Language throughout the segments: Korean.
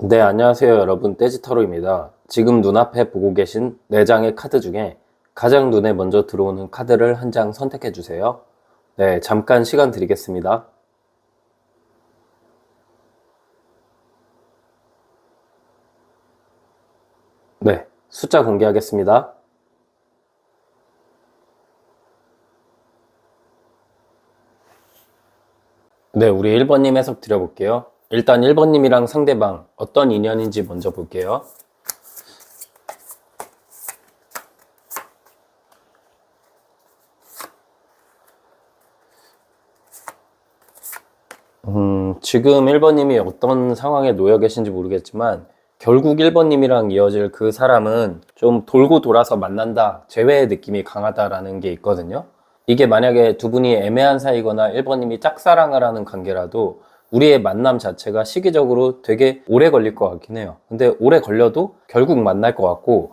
네, 안녕하세요 여러분. 떼지터로입니다. 지금 눈앞에 보고 계신 4장의 카드 중에 가장 눈에 먼저 들어오는 카드를 한 장 선택해 주세요. 네, 잠깐 시간 드리겠습니다. 네, 숫자 공개하겠습니다. 네, 우리 1번님 해석 드려볼게요. 일단 1번님이랑 상대방 어떤 인연인지 먼저 볼게요. 지금 1번님이 어떤 상황에 놓여 계신지 모르겠지만 결국 1번님이랑 이어질 그 사람은 좀 돌고 돌아서 만난다, 재회의 느낌이 강하다라는 게 있거든요. 이게 만약에 두 분이 애매한 사이거나 1번님이 짝사랑을 하는 관계라도 우리의 만남 자체가 시기적으로 되게 오래 걸릴 것 같긴 해요. 근데 오래 걸려도 결국 만날 것 같고,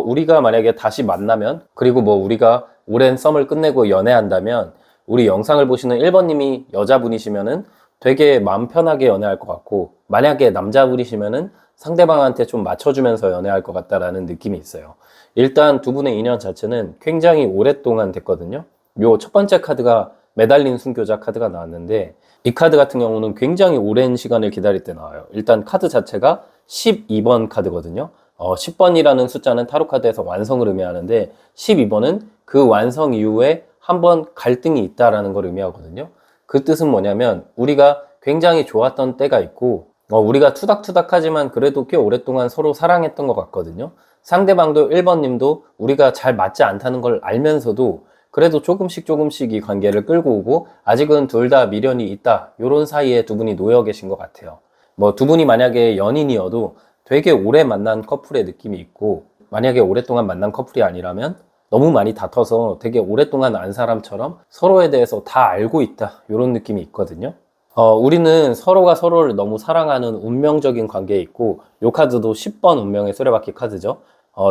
우리가 만약에 다시 만나면, 그리고 뭐 우리가 오랜 썸을 끝내고 연애한다면 우리 영상을 보시는 1번님이 여자분이시면은 되게 마음 편하게 연애할 것 같고, 만약에 남자분이시면은 상대방한테 좀 맞춰주면서 연애할 것 같다라는 느낌이 있어요. 일단 두 분의 인연 자체는 굉장히 오랫동안 됐거든요. 요 첫 번째 카드가 매달린 순교자 카드가 나왔는데, 이 카드 같은 경우는 굉장히 오랜 시간을 기다릴 때 나와요. 일단 카드 자체가 12번 카드거든요. 10번이라는 숫자는 타로 카드에서 완성을 의미하는데 12번은 그 완성 이후에 한번 갈등이 있다라는 걸 의미하거든요. 그 뜻은 뭐냐면 우리가 굉장히 좋았던 때가 있고, 우리가 투닥투닥하지만 그래도 꽤 오랫동안 서로 사랑했던 것 같거든요. 상대방도 1번님도 우리가 잘 맞지 않다는 걸 알면서도 그래도 조금씩 이 관계를 끌고 오고 아직은 둘 다 미련이 있다, 요런 사이에 두 분이 놓여 계신 것 같아요. 뭐 두 분이 만약에 연인이어도 되게 오래 만난 커플의 느낌이 있고, 만약에 오랫동안 만난 커플이 아니라면 너무 많이 다퉈서 되게 오랫동안 안 사람처럼 서로에 대해서 다 알고 있다, 요런 느낌이 있거든요. 우리는 서로가 서로를 너무 사랑하는 운명적인 관계에 있고, 요 카드도 10번 운명의 수레바퀴 카드죠.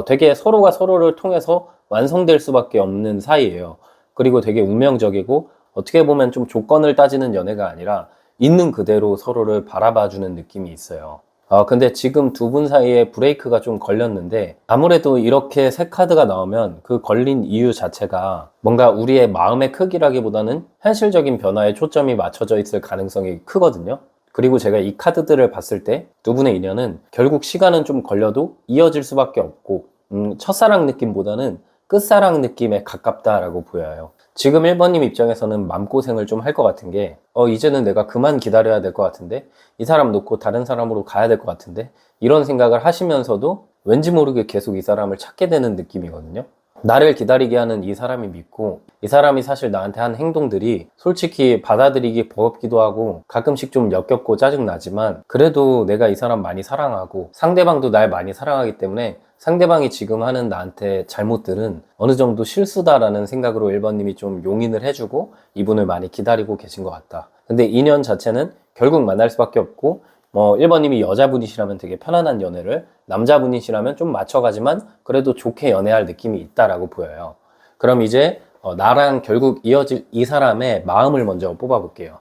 되게 서로가 서로를 통해서 완성될 수밖에 없는 사이예요. 그리고 되게 운명적이고, 어떻게 보면 좀 조건을 따지는 연애가 아니라 있는 그대로 서로를 바라봐주는 느낌이 있어요. 근데 지금 두 분 사이에 브레이크가 좀 걸렸는데, 아무래도 이렇게 세 카드가 나오면 그 걸린 이유 자체가 뭔가 우리의 마음의 크기라기보다는 현실적인 변화에 초점이 맞춰져 있을 가능성이 크거든요. 그리고 제가 이 카드들을 봤을 때 두 분의 인연은 결국 시간은 좀 걸려도 이어질 수밖에 없고, 첫사랑 느낌보다는 끝사랑 느낌에 가깝다라고 보여요. 지금 1번님 입장에서는 마음고생을 좀 할 것 같은 게, 이제는 내가 그만 기다려야 될 것 같은데, 이 사람 놓고 다른 사람으로 가야 될 것 같은데, 이런 생각을 하시면서도 왠지 모르게 계속 이 사람을 찾게 되는 느낌이거든요. 나를 기다리게 하는 이 사람이 믿고, 이 사람이 사실 나한테 한 행동들이 솔직히 받아들이기 버겁기도 하고 가끔씩 좀 역겹고 짜증나지만, 그래도 내가 이 사람 많이 사랑하고 상대방도 날 많이 사랑하기 때문에 상대방이 지금 하는 나한테 잘못들은 어느 정도 실수다라는 생각으로 1번님이 좀 용인을 해주고 이분을 많이 기다리고 계신 것 같다. 근데 인연 자체는 결국 만날 수밖에 없고, 1번님이 여자분이시라면 되게 편안한 연애를, 남자분이시라면 좀 맞춰가지만 그래도 좋게 연애할 느낌이 있다라고 보여요. 그럼 이제 나랑 결국 이어질 이 사람의 마음을 먼저 뽑아볼게요.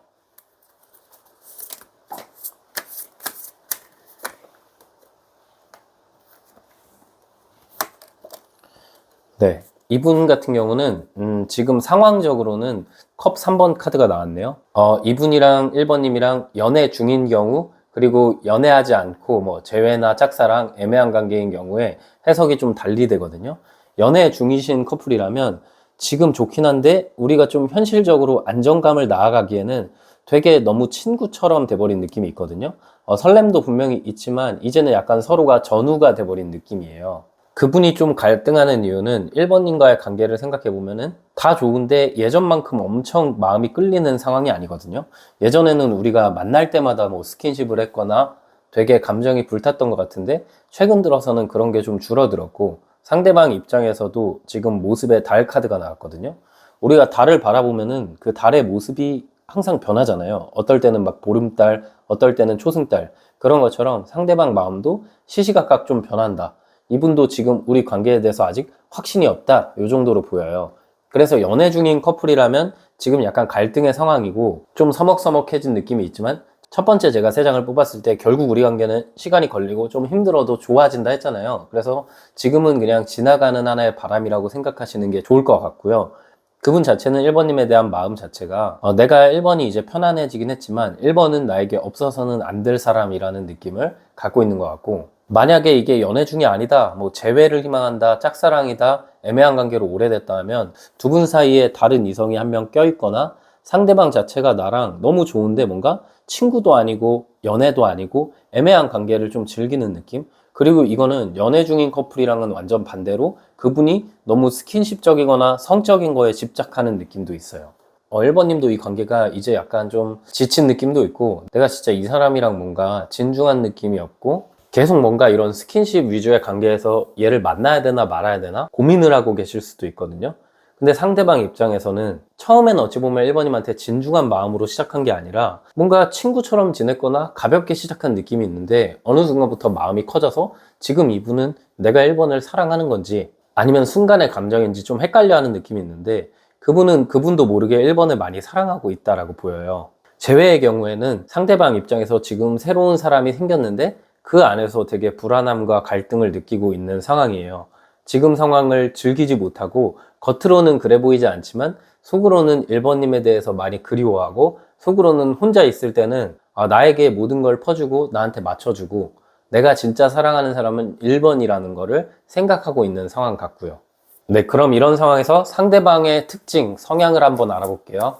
네. 이분 같은 경우는 지금 상황적으로는 컵 3번 카드가 나왔네요. 이분이랑 1번님이랑 연애 중인 경우, 그리고 연애하지 않고 뭐 재회나 짝사랑, 애매한 관계인 경우에 해석이 좀 달리 되거든요. 연애 중이신 커플이라면 지금 좋긴 한데 우리가 좀 현실적으로 안정감을 나아가기에는 되게 너무 친구처럼 돼버린 느낌이 있거든요. 설렘도 분명히 있지만 이제는 약간 서로가 전우가 돼버린 느낌이에요. 그분이 좀 갈등하는 이유는 1번님과의 관계를 생각해보면은 다 좋은데 예전만큼 엄청 마음이 끌리는 상황이 아니거든요. 예전에는 우리가 만날 때마다 뭐 스킨십을 했거나 되게 감정이 불탔던 것 같은데, 최근 들어서는 그런 게 좀 줄어들었고, 상대방 입장에서도 지금 모습에 달 카드가 나왔거든요. 우리가 달을 바라보면은 그 달의 모습이 항상 변하잖아요. 어떨 때는 막 보름달, 어떨 때는 초승달. 그런 것처럼 상대방 마음도 시시각각 좀 변한다. 이분도 지금 우리 관계에 대해서 아직 확신이 없다, 요 정도로 보여요. 그래서 연애 중인 커플이라면 지금 약간 갈등의 상황이고 좀 서먹서먹해진 느낌이 있지만, 첫 번째 제가 3장을 뽑았을 때 결국 우리 관계는 시간이 걸리고 좀 힘들어도 좋아진다 했잖아요. 그래서 지금은 그냥 지나가는 하나의 바람이라고 생각하시는 게 좋을 것 같고요. 그분 자체는 1번님에 대한 마음 자체가 내가 1번이 이제 편안해지긴 했지만 1번은 나에게 없어서는 안 될 사람이라는 느낌을 갖고 있는 것 같고, 만약에 이게 연애 중이 아니다, 뭐 재회를 희망한다, 짝사랑이다, 애매한 관계로 오래됐다 하면 두 분 사이에 다른 이성이 한 명 껴있거나 상대방 자체가 나랑 너무 좋은데 뭔가 친구도 아니고 연애도 아니고 애매한 관계를 좀 즐기는 느낌? 그리고 이거는 연애 중인 커플이랑은 완전 반대로 그분이 너무 스킨십적이거나 성적인 거에 집착하는 느낌도 있어요. 1번님도 이 관계가 이제 약간 좀 지친 느낌도 있고, 내가 진짜 이 사람이랑 뭔가 진중한 느낌이 없고 계속 뭔가 이런 스킨십 위주의 관계에서 얘를 만나야 되나 말아야 되나 고민을 하고 계실 수도 있거든요. 근데 상대방 입장에서는 처음엔 어찌 보면 1번님한테 진중한 마음으로 시작한 게 아니라 뭔가 친구처럼 지냈거나 가볍게 시작한 느낌이 있는데 어느 순간부터 마음이 커져서 지금 이분은 내가 1번을 사랑하는 건지 아니면 순간의 감정인지 좀 헷갈려 하는 느낌이 있는데, 그분은 그분도 모르게 1번을 많이 사랑하고 있다라고 보여요. 재회의 경우에는 상대방 입장에서 지금 새로운 사람이 생겼는데 그 안에서 되게 불안함과 갈등을 느끼고 있는 상황이에요. 지금 상황을 즐기지 못하고 겉으로는 그래 보이지 않지만 속으로는 1번님에 대해서 많이 그리워하고, 속으로는 혼자 있을 때는 나에게 모든 걸 퍼주고 나한테 맞춰주고 내가 진짜 사랑하는 사람은 1번이라는 거를 생각하고 있는 상황 같고요. 네, 그럼 이런 상황에서 상대방의 특징, 성향을 한번 알아볼게요.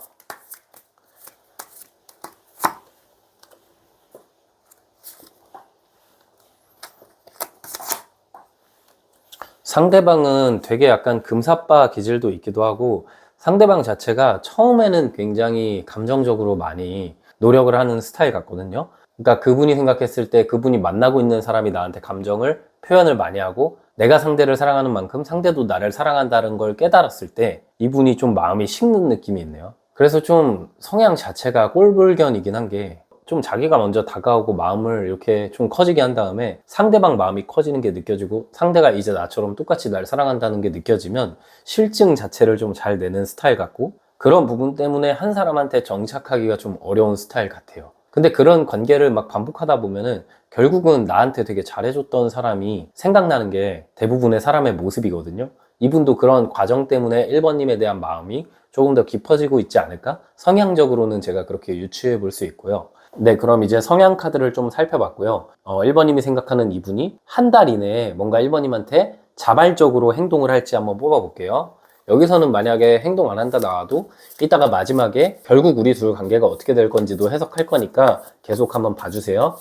상대방은 되게 약간 금사빠 기질도 있기도 하고, 상대방 자체가 처음에는 굉장히 감정적으로 많이 노력을 하는 스타일 같거든요. 그러니까 그분이 생각했을 때 그분이 만나고 있는 사람이 나한테 감정을 표현을 많이 하고 내가 상대를 사랑하는 만큼 상대도 나를 사랑한다는 걸 깨달았을 때 이분이 좀 마음이 식는 느낌이 있네요. 그래서 좀 성향 자체가 꼴불견이긴 한 게, 좀 자기가 먼저 다가오고 마음을 이렇게 좀 커지게 한 다음에 상대방 마음이 커지는 게 느껴지고 상대가 이제 나처럼 똑같이 날 사랑한다는 게 느껴지면 실증 자체를 좀 잘 내는 스타일 같고, 그런 부분 때문에 한 사람한테 정착하기가 좀 어려운 스타일 같아요. 근데 그런 관계를 막 반복하다 보면은 결국은 나한테 되게 잘해줬던 사람이 생각나는 게 대부분의 사람의 모습이거든요. 이분도 그런 과정 때문에 1번님에 대한 마음이 조금 더 깊어지고 있지 않을까? 성향적으로는 제가 그렇게 유추해 볼 수 있고요. 네, 그럼 이제 성향 카드를 좀 살펴봤고요. 1번님이 생각하는 이분이 한 달 이내에 뭔가 1번님한테 자발적으로 행동을 할지 한번 뽑아볼게요. 여기서는 만약에 행동 안 한다 나와도 이따가 마지막에 결국 우리 둘 관계가 어떻게 될 건지도 해석할 거니까 계속 한번 봐주세요.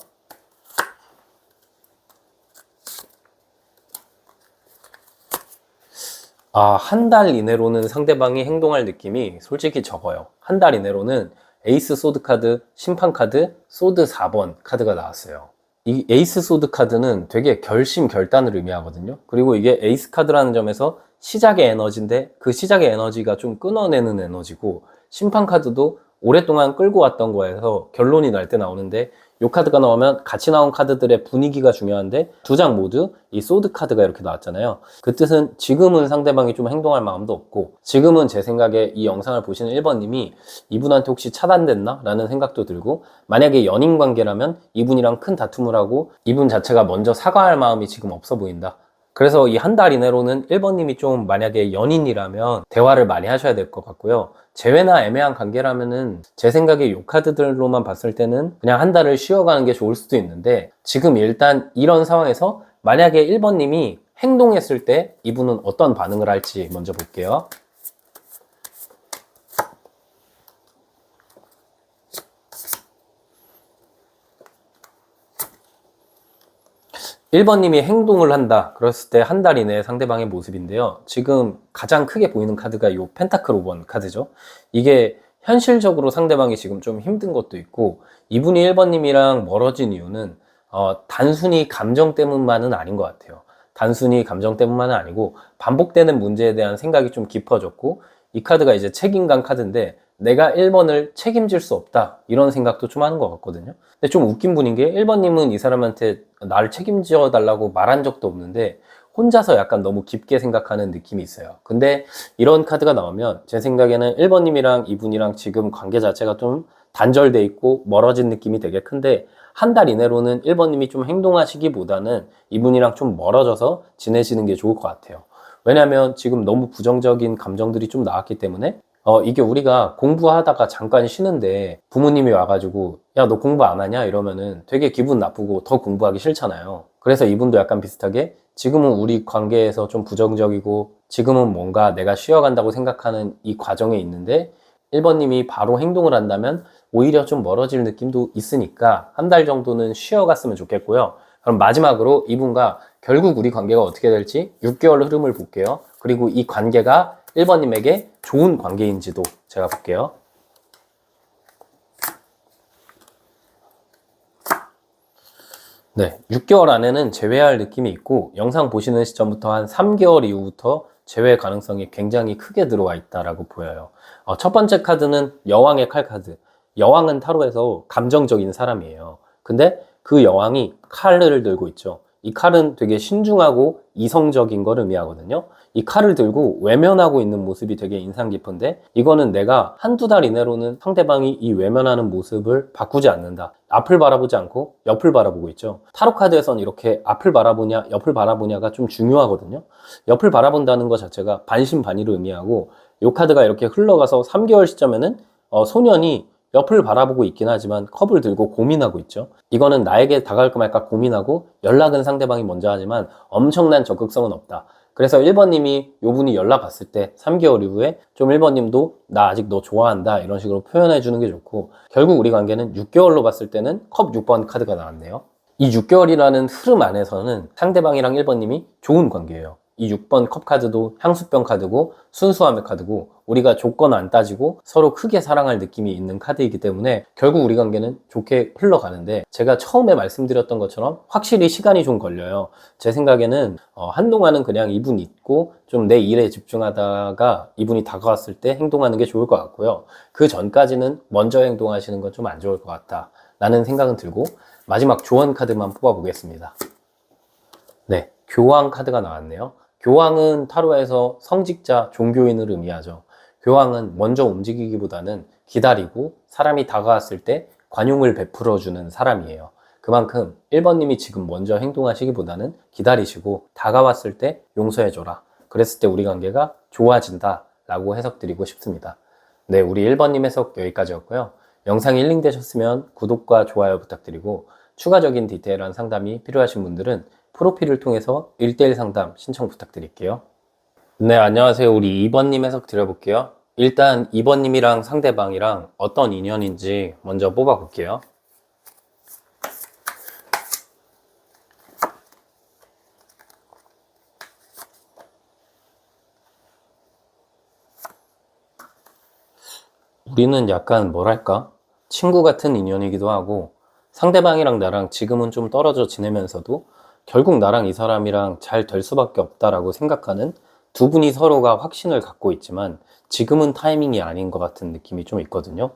한 달 이내로는 상대방이 행동할 느낌이 솔직히 적어요. 한 달 이내로는 에이스 소드 카드, 심판 카드, 소드 4번 카드가 나왔어요. 이 에이스 소드 카드는 되게 결심, 결단을 의미하거든요. 그리고 이게 에이스 카드라는 점에서 시작의 에너지인데 그 시작의 에너지가 좀 끊어내는 에너지고, 심판 카드도 오랫동안 끌고 왔던 거에서 결론이 날 때 나오는데, 이 카드가 나오면 같이 나온 카드들의 분위기가 중요한데 두 장 모두 이 소드 카드가 이렇게 나왔잖아요. 그 뜻은 지금은 상대방이 좀 행동할 마음도 없고, 지금은 제 생각에 이 영상을 보시는 1번님이 이분한테 혹시 차단됐나? 라는 생각도 들고, 만약에 연인 관계라면 이분이랑 큰 다툼을 하고 이분 자체가 먼저 사과할 마음이 지금 없어 보인다. 그래서 이 한 달 이내로는 1번님이 좀 만약에 연인이라면 대화를 많이 하셔야 될 것 같고요. 재회나 애매한 관계라면은 제 생각에 요 카드들로만 봤을 때는 그냥 한 달을 쉬어가는 게 좋을 수도 있는데, 지금 일단 이런 상황에서 만약에 1번님이 행동했을 때 이분은 어떤 반응을 할지 먼저 볼게요. 1번님이 행동을 한다 그랬을 때 한 달 이내에 상대방의 모습인데요. 지금 가장 크게 보이는 카드가 이 펜타클 5번 카드죠. 이게 현실적으로 상대방이 지금 좀 힘든 것도 있고, 이분이 1번님이랑 멀어진 이유는 단순히 감정 때문만은 아닌 것 같아요. 단순히 감정 때문만은 아니고 반복되는 문제에 대한 생각이 좀 깊어졌고, 이 카드가 이제 책임감 카드인데 내가 1번을 책임질 수 없다 이런 생각도 좀 하는 것 같거든요. 근데 좀 웃긴 분인 게 1번님은 이 사람한테 나를 책임져 달라고 말한 적도 없는데 혼자서 약간 너무 깊게 생각하는 느낌이 있어요. 근데 이런 카드가 나오면 제 생각에는 1번님이랑 이분이랑 지금 관계 자체가 좀 단절돼 있고 멀어진 느낌이 되게 큰데, 한 달 이내로는 1번님이 좀 행동하시기보다는 이분이랑 좀 멀어져서 지내시는 게 좋을 것 같아요. 왜냐면 지금 너무 부정적인 감정들이 좀 나왔기 때문에 이게 우리가 공부하다가 잠깐 쉬는데 부모님이 와가지고 야, 너 공부 안 하냐? 이러면은 되게 기분 나쁘고 더 공부하기 싫잖아요. 그래서 이분도 약간 비슷하게 지금은 우리 관계에서 좀 부정적이고 지금은 뭔가 내가 쉬어간다고 생각하는 이 과정에 있는데 1번님이 바로 행동을 한다면 오히려 좀 멀어질 느낌도 있으니까 한 달 정도는 쉬어갔으면 좋겠고요. 그럼 마지막으로 이분과 결국 우리 관계가 어떻게 될지 6개월 흐름을 볼게요. 그리고 이 관계가 1번님에게 좋은 관계인지도 제가 볼게요. 네, 6개월 안에는 재회할 느낌이 있고 영상 보시는 시점부터 한 3개월 이후부터 재회 가능성이 굉장히 크게 들어와 있다라고 보여요. 첫 번째 카드는 여왕의 칼 카드. 여왕은 타로에서 감정적인 사람이에요. 근데 그 여왕이 칼을 들고 있죠. 이 칼은 되게 신중하고 이성적인 걸 의미하거든요. 이 칼을 들고 외면하고 있는 모습이 되게 인상 깊은데, 이거는 내가 한두 달 이내로는 상대방이 이 외면하는 모습을 바꾸지 않는다. 앞을 바라보지 않고 옆을 바라보고 있죠. 타로 카드에서는 이렇게 앞을 바라보냐 옆을 바라보냐가 좀 중요하거든요. 옆을 바라본다는 것 자체가 반신반의를 의미하고, 이 카드가 이렇게 흘러가서 3개월 시점에는 소년이 옆을 바라보고 있긴 하지만 컵을 들고 고민하고 있죠. 이거는 나에게 다가갈까 말까 고민하고 연락은 상대방이 먼저 하지만 엄청난 적극성은 없다. 그래서 1번님이 요분이 연락 왔을 때 3개월 이후에 좀 1번님도 나 아직 너 좋아한다 이런 식으로 표현해 주는 게 좋고, 결국 우리 관계는 6개월로 봤을 때는 컵 6번 카드가 나왔네요. 이 6개월이라는 흐름 안에서는 상대방이랑 1번님이 좋은 관계예요. 이 6번 컵 카드도 향수병 카드고 순수함의 카드고 우리가 조건 안 따지고 서로 크게 사랑할 느낌이 있는 카드이기 때문에 결국 우리 관계는 좋게 흘러가는데, 제가 처음에 말씀드렸던 것처럼 확실히 시간이 좀 걸려요. 제 생각에는 한동안은 그냥 이분 있고 좀 내 일에 집중하다가 이분이 다가왔을 때 행동하는 게 좋을 것 같고요. 그 전까지는 먼저 행동하시는 건 좀 안 좋을 것 같다 라는 생각은 들고, 마지막 조언 카드만 뽑아 보겠습니다. 네, 교황 카드가 나왔네요. 교황은 타로에서 성직자, 종교인을 의미하죠. 교황은 먼저 움직이기보다는 기다리고 사람이 다가왔을 때 관용을 베풀어주는 사람이에요. 그만큼 1번님이 지금 먼저 행동하시기보다는 기다리시고 다가왔을 때 용서해줘라. 그랬을 때 우리 관계가 좋아진다 라고 해석드리고 싶습니다. 네, 우리 1번님 해석 여기까지였고요. 영상이 힐링되셨으면 구독과 좋아요 부탁드리고, 추가적인 디테일한 상담이 필요하신 분들은 프로필을 통해서 1대1 상담 신청 부탁드릴게요. 네, 안녕하세요. 우리 2번님 해석 드려볼게요. 일단 2번님이랑 상대방이랑 어떤 인연인지 먼저 뽑아볼게요. 우리는 약간 뭐랄까? 친구 같은 인연이기도 하고, 상대방이랑 나랑 지금은 좀 떨어져 지내면서도 결국 나랑 이 사람이랑 잘 될 수밖에 없다라고 생각하는 두 분이 서로가 확신을 갖고 있지만 지금은 타이밍이 아닌 것 같은 느낌이 좀 있거든요.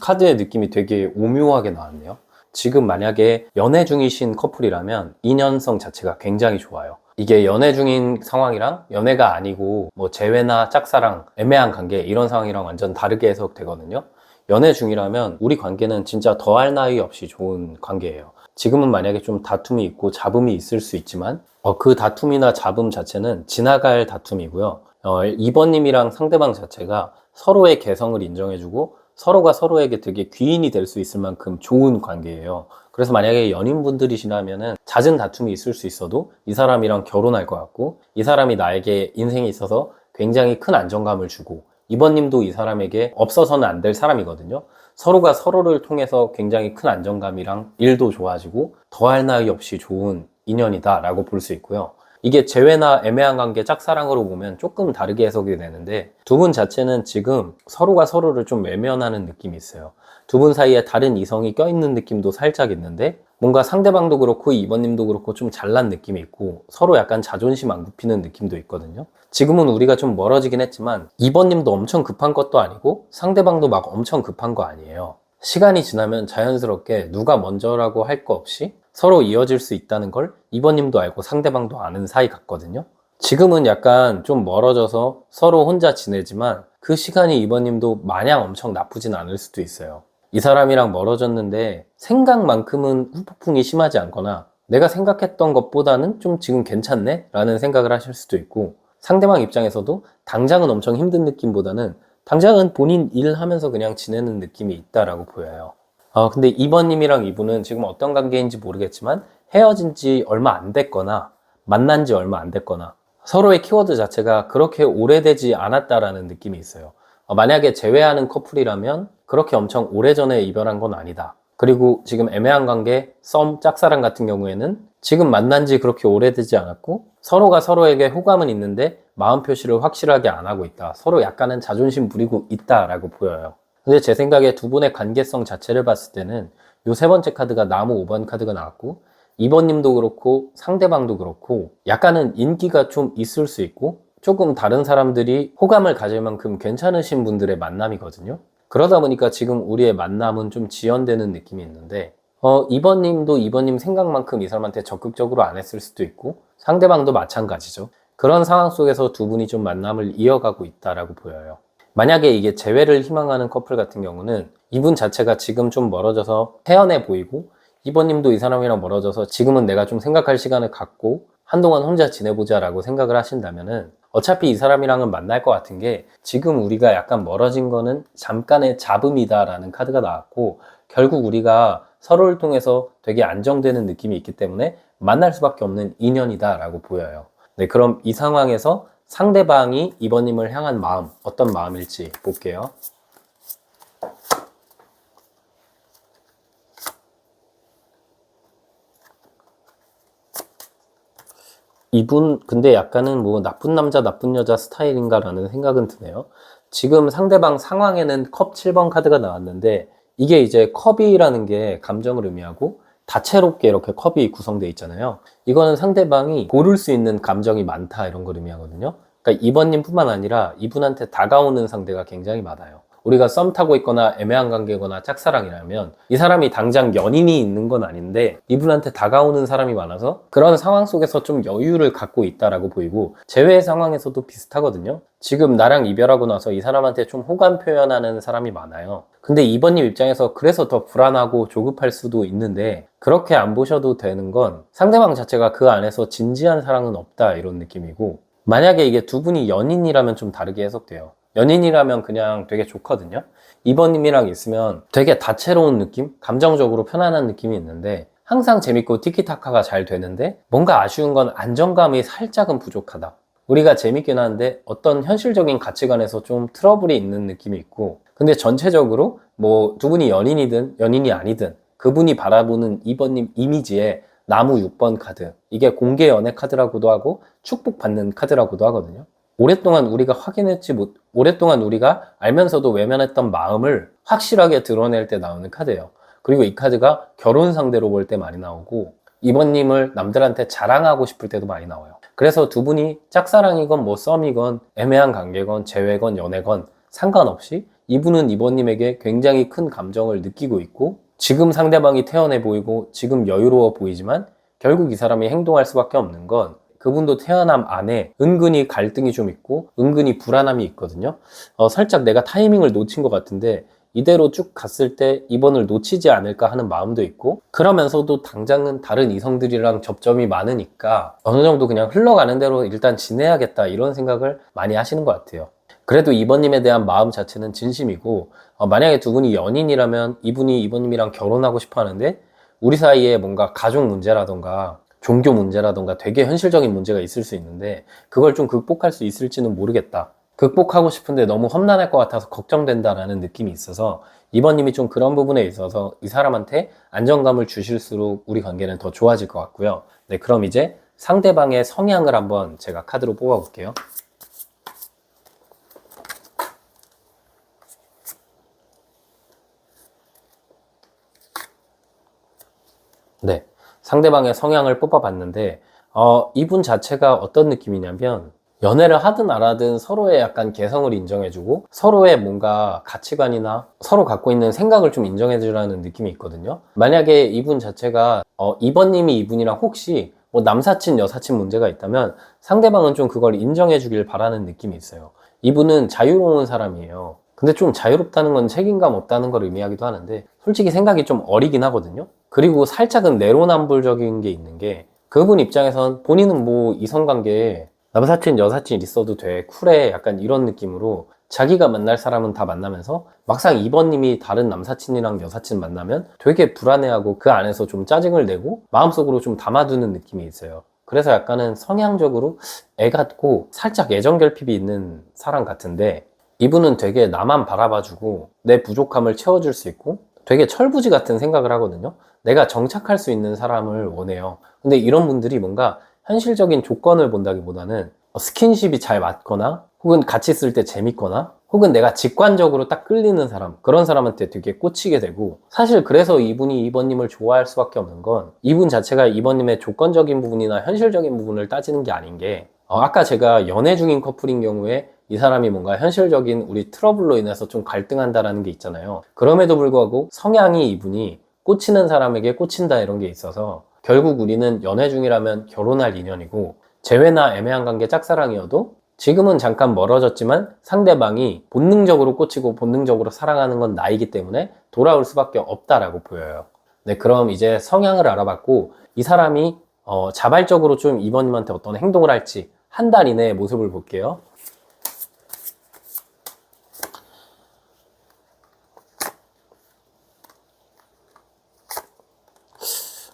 카드의 느낌이 되게 오묘하게 나왔네요. 지금 만약에 연애 중이신 커플이라면 인연성 자체가 굉장히 좋아요. 이게 연애 중인 상황이랑 연애가 아니고 뭐 재회나 짝사랑, 애매한 관계 이런 상황이랑 완전 다르게 해석되거든요. 연애 중이라면 우리 관계는 진짜 더할 나위 없이 좋은 관계예요. 지금은 만약에 좀 다툼이 있고 잡음이 있을 수 있지만 그 다툼이나 잡음 자체는 지나갈 다툼이고요. 2번님이랑 상대방 자체가 서로의 개성을 인정해주고 서로가 서로에게 되게 귀인이 될 수 있을 만큼 좋은 관계예요. 그래서 만약에 연인분들이시라면은 잦은 다툼이 있을 수 있어도 이 사람이랑 결혼할 것 같고, 이 사람이 나에게 인생에 있어서 굉장히 큰 안정감을 주고, 이번님도 이 사람에게 없어서는 안 될 사람이거든요. 서로가 서로를 통해서 굉장히 큰 안정감이랑 일도 좋아지고 더할 나위 없이 좋은 인연이다 라고 볼 수 있고요. 이게 재회나 애매한 관계, 짝사랑으로 보면 조금 다르게 해석이 되는데, 두 분 자체는 지금 서로가 서로를 좀 외면하는 느낌이 있어요. 두 분 사이에 다른 이성이 껴있는 느낌도 살짝 있는데, 뭔가 상대방도 그렇고 이번님도 그렇고 좀 잘난 느낌이 있고 서로 약간 자존심 안 굽히는 느낌도 있거든요. 지금은 우리가 좀 멀어지긴 했지만 이번님도 엄청 급한 것도 아니고 상대방도 막 엄청 급한 거 아니에요. 시간이 지나면 자연스럽게 누가 먼저라고 할 거 없이 서로 이어질 수 있다는 걸 2번님도 알고 상대방도 아는 사이 같거든요. 지금은 약간 좀 멀어져서 서로 혼자 지내지만 그 시간이 2번님도 마냥 엄청 나쁘진 않을 수도 있어요. 이 사람이랑 멀어졌는데 생각만큼은 후폭풍이 심하지 않거나 내가 생각했던 것보다는 좀 지금 괜찮네? 라는 생각을 하실 수도 있고, 상대방 입장에서도 당장은 엄청 힘든 느낌보다는 당장은 본인 일 하면서 그냥 지내는 느낌이 있다라고 보여요. 근데 2번님이랑 이분은 지금 어떤 관계인지 모르겠지만 헤어진 지 얼마 안 됐거나 만난 지 얼마 안 됐거나 서로의 키워드 자체가 그렇게 오래되지 않았다라는 느낌이 있어요. 만약에 제외하는 커플이라면 그렇게 엄청 오래전에 이별한 건 아니다. 그리고 지금 애매한 관계, 썸, 짝사랑 같은 경우에는 지금 만난 지 그렇게 오래되지 않았고 서로가 서로에게 호감은 있는데 마음 표시를 확실하게 안 하고 있다. 서로 약간은 자존심 부리고 있다라고 보여요. 근데 제 생각에 두 분의 관계성 자체를 봤을 때는 요 세 번째 카드가 나무 5번 카드가 나왔고 2번님도 그렇고 상대방도 그렇고 약간은 인기가 좀 있을 수 있고 조금 다른 사람들이 호감을 가질 만큼 괜찮으신 분들의 만남이거든요. 그러다 보니까 지금 우리의 만남은 좀 지연되는 느낌이 있는데 2번님도 2번님 생각만큼 이 사람한테 적극적으로 안 했을 수도 있고 상대방도 마찬가지죠. 그런 상황 속에서 두 분이 좀 만남을 이어가고 있다라고 보여요. 만약에 이게 재회를 희망하는 커플 같은 경우는 이분 자체가 지금 좀 멀어져서 태연해 보이고 2번님도 이 사람이랑 멀어져서 지금은 내가 좀 생각할 시간을 갖고 한동안 혼자 지내보자 라고 생각을 하신다면은 어차피 이 사람이랑은 만날 것 같은 게 지금 우리가 약간 멀어진 거는 잠깐의 잡음이다 라는 카드가 나왔고 결국 우리가 서로를 통해서 되게 안정되는 느낌이 있기 때문에 만날 수밖에 없는 인연이다 라고 보여요. 네, 그럼 이 상황에서 상대방이 2번님을 향한 마음, 어떤 마음일지 볼게요. 이분 근데 약간은 뭐 나쁜 남자 나쁜 여자 스타일인가 라는 생각은 드네요. 지금 상대방 상황에는 컵 7번 카드가 나왔는데 이게 이제 컵이라는 게 감정을 의미하고 다채롭게 이렇게 컵이 구성되어 있잖아요. 이거는 상대방이 고를 수 있는 감정이 많다 이런 걸 의미하거든요. 그러니까 2번님 뿐만 아니라 이분한테 다가오는 상대가 굉장히 많아요. 우리가 썸 타고 있거나 애매한 관계거나 짝사랑이라면 이 사람이 당장 연인이 있는 건 아닌데 이분한테 다가오는 사람이 많아서 그런 상황 속에서 좀 여유를 갖고 있다라고 보이고 재회 상황에서도 비슷하거든요. 지금 나랑 이별하고 나서 이 사람한테 좀 호감 표현하는 사람이 많아요. 근데 2번님 입장에서 그래서 더 불안하고 조급할 수도 있는데 그렇게 안 보셔도 되는 건 상대방 자체가 그 안에서 진지한 사랑은 없다 이런 느낌이고, 만약에 이게 두 분이 연인이라면 좀 다르게 해석돼요. 연인이라면 그냥 되게 좋거든요. 2번님이랑 있으면 되게 다채로운 느낌? 감정적으로 편안한 느낌이 있는데 항상 재밌고 티키타카가 잘 되는데 뭔가 아쉬운 건 안정감이 살짝은 부족하다. 우리가 재밌긴 한데 어떤 현실적인 가치관에서 좀 트러블이 있는 느낌이 있고, 근데 전체적으로 뭐 두 분이 연인이든 연인이 아니든 그분이 바라보는 2번님 이미지에 나무 6번 카드, 이게 공개 연애 카드라고도 하고 축복받는 카드라고도 하거든요. 오랫동안 우리가 알면서도 외면했던 마음을 확실하게 드러낼 때 나오는 카드예요. 그리고 이 카드가 결혼 상대로 볼 때 많이 나오고 2번님을 남들한테 자랑하고 싶을 때도 많이 나와요. 그래서 두 분이 짝사랑이건 뭐 썸이건 애매한 관계건 재회건 연애건 상관없이 이분은 2번님에게 굉장히 큰 감정을 느끼고 있고 지금 상대방이 태연해 보이고 지금 여유로워 보이지만 결국 이 사람이 행동할 수밖에 없는 건 그분도 태어남 안에 은근히 갈등이 좀 있고 은근히 불안함이 있거든요. 살짝 내가 타이밍을 놓친 것 같은데 이대로 쭉 갔을 때 이번을 놓치지 않을까 하는 마음도 있고, 그러면서도 당장은 다른 이성들이랑 접점이 많으니까 어느 정도 그냥 흘러가는 대로 일단 지내야겠다 이런 생각을 많이 하시는 것 같아요. 그래도 2번님에 대한 마음 자체는 진심이고, 만약에 두 분이 연인이라면 이분이 2번님이랑 결혼하고 싶어 하는데 우리 사이에 뭔가 가족 문제라던가 종교 문제라던가 되게 현실적인 문제가 있을 수 있는데 그걸 좀 극복할 수 있을지는 모르겠다. 극복하고 싶은데 너무 험난할 것 같아서 걱정된다라는 느낌이 있어서 2번님이 좀 그런 부분에 있어서 이 사람한테 안정감을 주실수록 우리 관계는 더 좋아질 것 같고요. 네, 그럼 이제 상대방의 성향을 한번 제가 카드로 뽑아볼게요. 네, 상대방의 성향을 뽑아봤는데 이분 자체가 어떤 느낌이냐면 연애를 하든 안 하든 서로의 약간 개성을 인정해주고 서로의 뭔가 가치관이나 서로 갖고 있는 생각을 좀 인정해주라는 느낌이 있거든요. 만약에 이분 자체가 이번님이 이분이랑 혹시 뭐 남사친 여사친 문제가 있다면 상대방은 좀 그걸 인정해주길 바라는 느낌이 있어요. 이분은 자유로운 사람이에요. 근데 좀 자유롭다는 건 책임감 없다는 걸 의미하기도 하는데 솔직히 생각이 좀 어리긴 하거든요. 그리고 살짝은 내로남불적인 게 있는 게 그분 입장에선 본인은 뭐 이성관계에 남사친, 여사친 있어도 돼. 쿨해. 약간 이런 느낌으로 자기가 만날 사람은 다 만나면서 막상 이번님이 다른 남사친이랑 여사친 만나면 되게 불안해하고 그 안에서 좀 짜증을 내고 마음속으로 좀 담아두는 느낌이 있어요. 그래서 약간은 성향적으로 애 같고 살짝 애정 결핍이 있는 사람 같은데 이분은 되게 나만 바라봐주고 내 부족함을 채워줄 수 있고 되게 철부지 같은 생각을 하거든요. 내가 정착할 수 있는 사람을 원해요. 근데 이런 분들이 뭔가 현실적인 조건을 본다기보다는 스킨십이 잘 맞거나 혹은 같이 있을 때 재밌거나 혹은 내가 직관적으로 딱 끌리는 사람, 그런 사람한테 되게 꽂히게 되고, 사실 그래서 이분이 이번님을 좋아할 수밖에 없는 건 이분 자체가 이번님의 조건적인 부분이나 현실적인 부분을 따지는 게 아닌 게 아까 제가 연애 중인 커플인 경우에 이 사람이 뭔가 현실적인 우리 트러블로 인해서 좀 갈등한다라는 게 있잖아요. 그럼에도 불구하고 성향이 이분이 꽂히는 사람에게 꽂힌다 이런 게 있어서 결국 우리는 연애 중이라면 결혼할 인연이고 재회나 애매한 관계 짝사랑이어도 지금은 잠깐 멀어졌지만 상대방이 본능적으로 꽂히고 본능적으로 사랑하는 건 나이기 때문에 돌아올 수밖에 없다라고 보여요. 네, 그럼 이제 성향을 알아봤고 이 사람이 자발적으로 좀 이번님한테 어떤 행동을 할지 한 달 이내의 모습을 볼게요.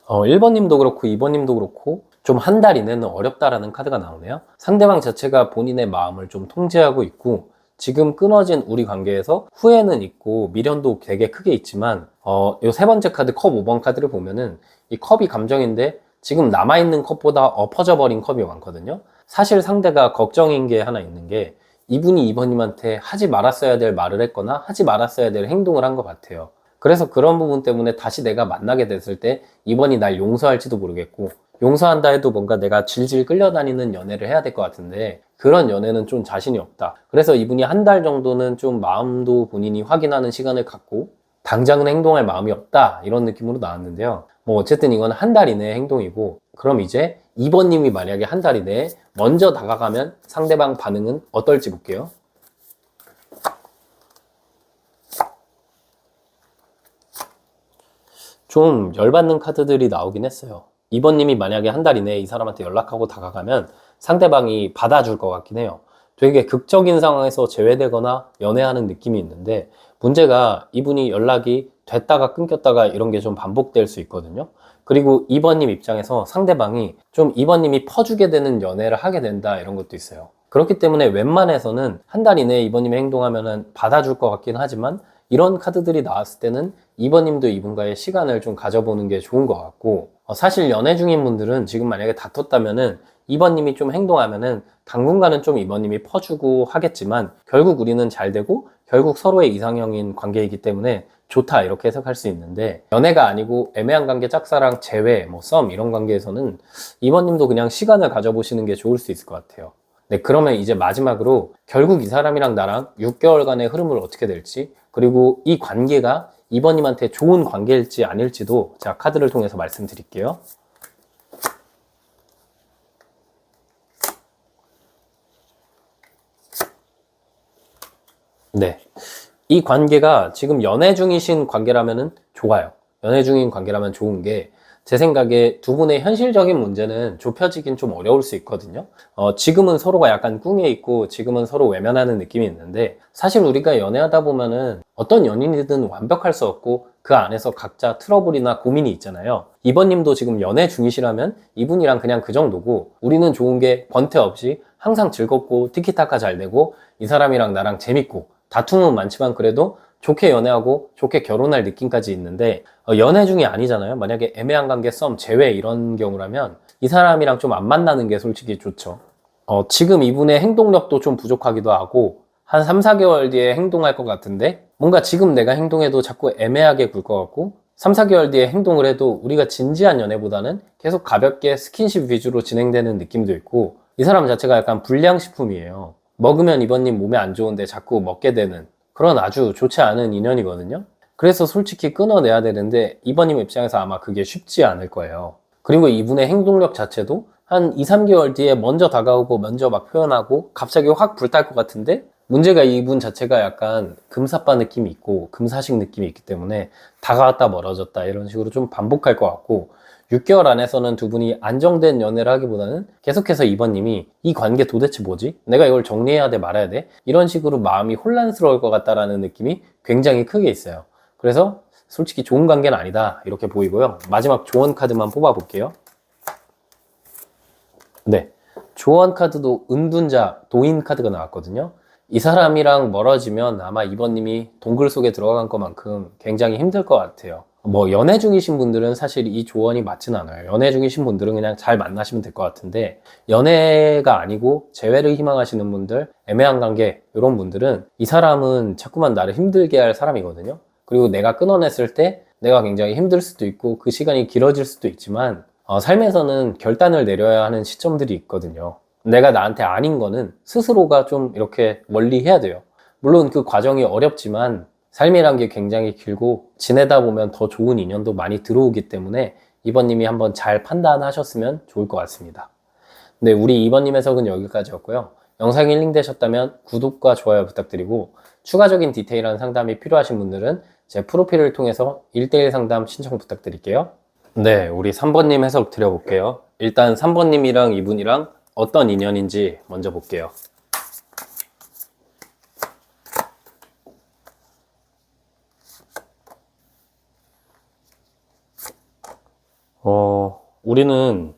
1번님도 그렇고 2번님도 그렇고 좀 한 달 이내는 어렵다라는 카드가 나오네요. 상대방 자체가 본인의 마음을 좀 통제하고 있고 지금 끊어진 우리 관계에서 후회는 있고 미련도 되게 크게 있지만 이 세 번째 카드 컵 5번 카드를 보면은 이 컵이 감정인데 지금 남아있는 컵보다 엎어져 버린 컵이 많거든요. 사실 상대가 걱정인 게 하나 있는 게 이분이 이번님한테 하지 말았어야 될 말을 했거나 하지 말았어야 될 행동을 한 것 같아요. 그래서 그런 부분 때문에 다시 내가 만나게 됐을 때 이번이 날 용서할지도 모르겠고 용서한다 해도 뭔가 내가 질질 끌려다니는 연애를 해야 될 것 같은데 그런 연애는 좀 자신이 없다. 그래서 이분이 한 달 정도는 좀 마음도 본인이 확인하는 시간을 갖고 당장은 행동할 마음이 없다 이런 느낌으로 나왔는데요. 뭐 어쨌든 이건 한 달 이내의 행동이고 그럼 이제 2번님이 만약에 한 달 이내에 먼저 다가가면 상대방 반응은 어떨지 볼게요. 좀 열받는 카드들이 나오긴 했어요. 2번님이 만약에 한 달 이내에 이 사람한테 연락하고 다가가면 상대방이 받아줄 것 같긴 해요. 되게 극적인 상황에서 제외되거나 연애하는 느낌이 있는데 문제가 이분이 연락이 됐다가 끊겼다가 이런 게 좀 반복될 수 있거든요. 그리고 2번님 입장에서 상대방이 좀 2번님이 퍼주게 되는 연애를 하게 된다 이런 것도 있어요. 그렇기 때문에 웬만해서는 한 달 이내에 2번님이 행동하면 받아줄 것 같긴 하지만 이런 카드들이 나왔을 때는 2번님도 이분과의 시간을 좀 가져보는 게 좋은 것 같고 사실 연애 중인 분들은 지금 만약에 다퉜다면은 2번님이 좀 행동하면은 당분간은 좀 2번님이 퍼주고 하겠지만 결국 우리는 잘 되고 결국 서로의 이상형인 관계이기 때문에 좋다 이렇게 해석할 수 있는데 연애가 아니고 애매한 관계 짝사랑 재회 뭐 썸 이런 관계에서는 2번님도 그냥 시간을 가져보시는 게 좋을 수 있을 것 같아요. 네, 그러면 이제 마지막으로 결국 이 사람이랑 나랑 6개월간의 흐름을 어떻게 될지 그리고 이 관계가 이번님한테 좋은 관계일지 아닐지도 제가 카드를 통해서 말씀드릴게요. 네. 이 관계가 지금 연애 중이신 관계라면 좋아요. 연애 중인 관계라면 좋은 게 제 생각에 두 분의 현실적인 문제는 좁혀지긴 좀 어려울 수 있거든요. 지금은 서로가 약간 꿍해 있고 지금은 서로 외면하는 느낌이 있는데 사실 우리가 연애하다 보면은 어떤 연인이든 완벽할 수 없고 그 안에서 각자 트러블이나 고민이 있잖아요. 이번님도 지금 연애 중이시라면 이분이랑 그냥 그 정도고 우리는 좋은 게 번태 없이 항상 즐겁고 티키타카 잘 되고 이 사람이랑 나랑 재밌고 다툼은 많지만 그래도 좋게 연애하고 좋게 결혼할 느낌까지 있는데 연애 중이 아니잖아요. 만약에 애매한 관계 썸 제외 이런 경우라면 이 사람이랑 좀 안 만나는 게 솔직히 좋죠. 지금 이분의 행동력도 좀 부족하기도 하고 한 3, 4개월 뒤에 행동할 것 같은데 뭔가 지금 내가 행동해도 자꾸 애매하게 굴 것 같고 3, 4개월 뒤에 행동을 해도 우리가 진지한 연애보다는 계속 가볍게 스킨십 위주로 진행되는 느낌도 있고 이 사람 자체가 약간 불량식품이에요. 먹으면 이번님 몸에 안 좋은데 자꾸 먹게 되는 그런 아주 좋지 않은 인연이거든요. 그래서 솔직히 끊어내야 되는데 이번님 입장에서 아마 그게 쉽지 않을 거예요. 그리고 이분의 행동력 자체도 한 2, 3개월 뒤에 먼저 다가오고 먼저 막 표현하고 갑자기 확 불탈 것 같은데, 문제가 이분 자체가 약간 금사빠 느낌이 있고 금사식 느낌이 있기 때문에 다가왔다 멀어졌다 이런 식으로 좀 반복할 것 같고, 6개월 안에서는 두 분이 안정된 연애를 하기보다는 계속해서 이번님이 이 관계 도대체 뭐지? 내가 이걸 정리해야 돼 말아야 돼? 이런 식으로 마음이 혼란스러울 것 같다라는 느낌이 굉장히 크게 있어요. 그래서 솔직히 좋은 관계는 아니다 이렇게 보이고요. 마지막 조언 카드만 뽑아 볼게요. 네, 조언 카드도 은둔자 도인 카드가 나왔거든요. 이 사람이랑 멀어지면 아마 이번님이 동굴 속에 들어간 것만큼 굉장히 힘들 것 같아요. 뭐 연애 중이신 분들은 사실 이 조언이 맞진 않아요. 연애 중이신 분들은 그냥 잘 만나시면 될 것 같은데, 연애가 아니고 재회를 희망하시는 분들, 애매한 관계 이런 분들은 이 사람은 자꾸만 나를 힘들게 할 사람이거든요. 그리고 내가 끊어냈을 때 내가 굉장히 힘들 수도 있고 그 시간이 길어질 수도 있지만 삶에서는 결단을 내려야 하는 시점들이 있거든요. 내가 나한테 아닌 거는 스스로가 좀 이렇게 멀리 해야 돼요. 물론 그 과정이 어렵지만 삶이란 게 굉장히 길고 지내다 보면 더 좋은 인연도 많이 들어오기 때문에 이번님이 한번 잘 판단하셨으면 좋을 것 같습니다. 네, 우리 이번님 해석은 여기까지였고요. 영상이 힐링되셨다면 구독과 좋아요 부탁드리고, 추가적인 디테일한 상담이 필요하신 분들은 제 프로필을 통해서 1대1 상담 신청 부탁드릴게요. 네, 우리 3번님 해석 드려볼게요. 일단 3번님이랑 이분이랑 어떤 인연인지 먼저 볼게요. 우리는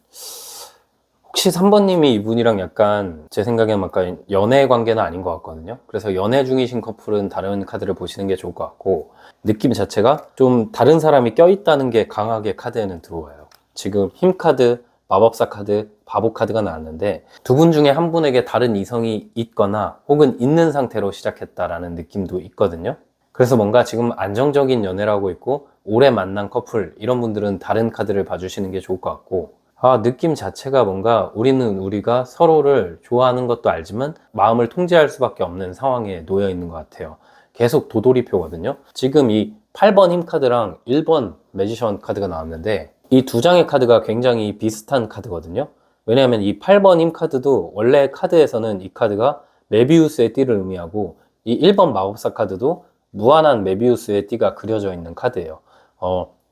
혹시 3번님이 이분이랑 약간 제 생각에는 약간 연애 관계는 아닌 것 같거든요. 그래서 연애 중이신 커플은 다른 카드를 보시는 게 좋을 것 같고, 느낌 자체가 좀 다른 사람이 껴있다는 게 강하게 카드에는 들어와요. 지금 힘 카드, 마법사 카드, 바보 카드가 나왔는데 두 분 중에 한 분에게 다른 이성이 있거나 혹은 있는 상태로 시작했다라는 느낌도 있거든요. 그래서 뭔가 지금 안정적인 연애를 하고 있고 오래 만난 커플 이런 분들은 다른 카드를 봐주시는 게 좋을 것 같고, 느낌 자체가 뭔가 우리는 우리가 서로를 좋아하는 것도 알지만 마음을 통제할 수밖에 없는 상황에 놓여 있는 것 같아요. 계속 도돌이표거든요. 지금 이 8번 힘 카드랑 1번 매지션 카드가 나왔는데 이 두 장의 카드가 굉장히 비슷한 카드거든요. 왜냐하면 이 8번 힘 카드도 원래 카드에서는 이 카드가 메비우스의 띠를 의미하고, 이 1번 마법사 카드도 무한한 메비우스의 띠가 그려져 있는 카드예요.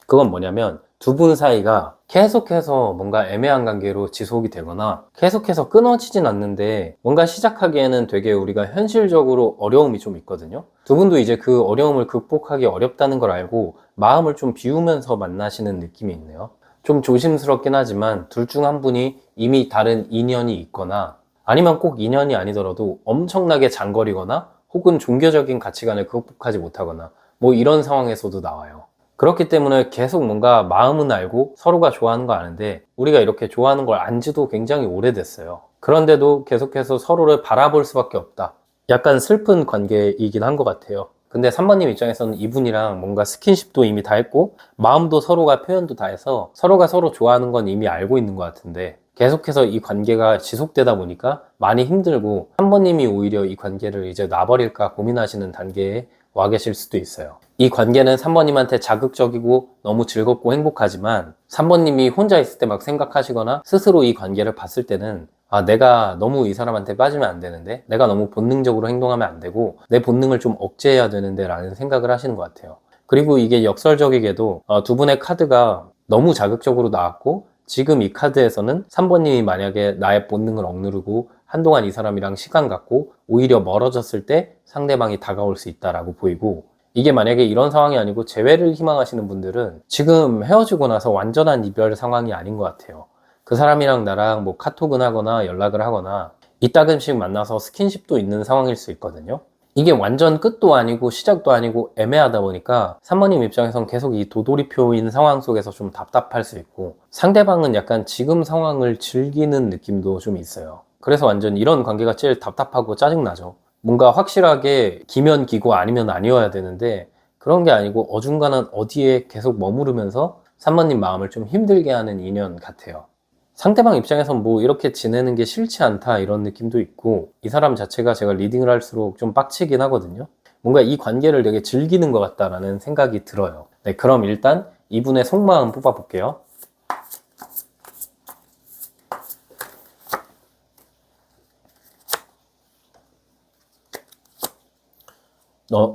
그건 뭐냐면 두 분 사이가 계속해서 뭔가 애매한 관계로 지속이 되거나 계속해서 끊어지진 않는데 뭔가 시작하기에는 되게 우리가 현실적으로 어려움이 좀 있거든요. 두 분도 이제 그 어려움을 극복하기 어렵다는 걸 알고 마음을 좀 비우면서 만나시는 느낌이 있네요. 좀 조심스럽긴 하지만 둘 중 한 분이 이미 다른 인연이 있거나, 아니면 꼭 인연이 아니더라도 엄청나게 장거리거나 혹은 종교적인 가치관을 극복하지 못하거나 뭐 이런 상황에서도 나와요. 그렇기 때문에 계속 뭔가 마음은 알고 서로가 좋아하는 거 아는데 우리가 이렇게 좋아하는 걸 안 지도 굉장히 오래됐어요. 그런데도 계속해서 서로를 바라볼 수밖에 없다. 약간 슬픈 관계이긴 한 것 같아요. 근데 3번님 입장에서는 이분이랑 뭔가 스킨십도 이미 다 했고 마음도 서로가 표현도 다 해서 서로가 서로 좋아하는 건 이미 알고 있는 것 같은데, 계속해서 이 관계가 지속되다 보니까 많이 힘들고 3번님이 오히려 이 관계를 이제 놔버릴까 고민하시는 단계에 와 계실 수도 있어요. 이 관계는 3번님한테 자극적이고 너무 즐겁고 행복하지만 3번님이 혼자 있을 때 막 생각하시거나 스스로 이 관계를 봤을 때는 내가 너무 이 사람한테 빠지면 안 되는데, 내가 너무 본능적으로 행동하면 안 되고 내 본능을 좀 억제해야 되는데 라는 생각을 하시는 것 같아요. 그리고 이게 역설적이게도 두 분의 카드가 너무 자극적으로 나왔고, 지금 이 카드에서는 3번님이 만약에 나의 본능을 억누르고 한동안 이 사람이랑 시간 갖고 오히려 멀어졌을 때 상대방이 다가올 수 있다라고 보이고, 이게 만약에 이런 상황이 아니고 재회를 희망하시는 분들은 지금 헤어지고 나서 완전한 이별 상황이 아닌 것 같아요. 그 사람이랑 나랑 뭐 카톡은 하거나 연락을 하거나 이따금씩 만나서 스킨십도 있는 상황일 수 있거든요. 이게 완전 끝도 아니고 시작도 아니고 애매하다 보니까 3번님 입장에선 계속 이 도돌이표인 상황 속에서 좀 답답할 수 있고, 상대방은 약간 지금 상황을 즐기는 느낌도 좀 있어요. 그래서 완전 이런 관계가 제일 답답하고 짜증나죠. 뭔가 확실하게 기면 기고 아니면 아니어야 되는데 그런 게 아니고 어중간한 어디에 계속 머무르면서 3번님 마음을 좀 힘들게 하는 인연 같아요. 상대방 입장에선 뭐 이렇게 지내는 게 싫지 않다 이런 느낌도 있고, 이 사람 자체가 제가 리딩을 할수록 좀 빡치긴 하거든요. 뭔가 이 관계를 되게 즐기는 것 같다라는 생각이 들어요. 네, 그럼 일단 이분의 속마음 뽑아볼게요.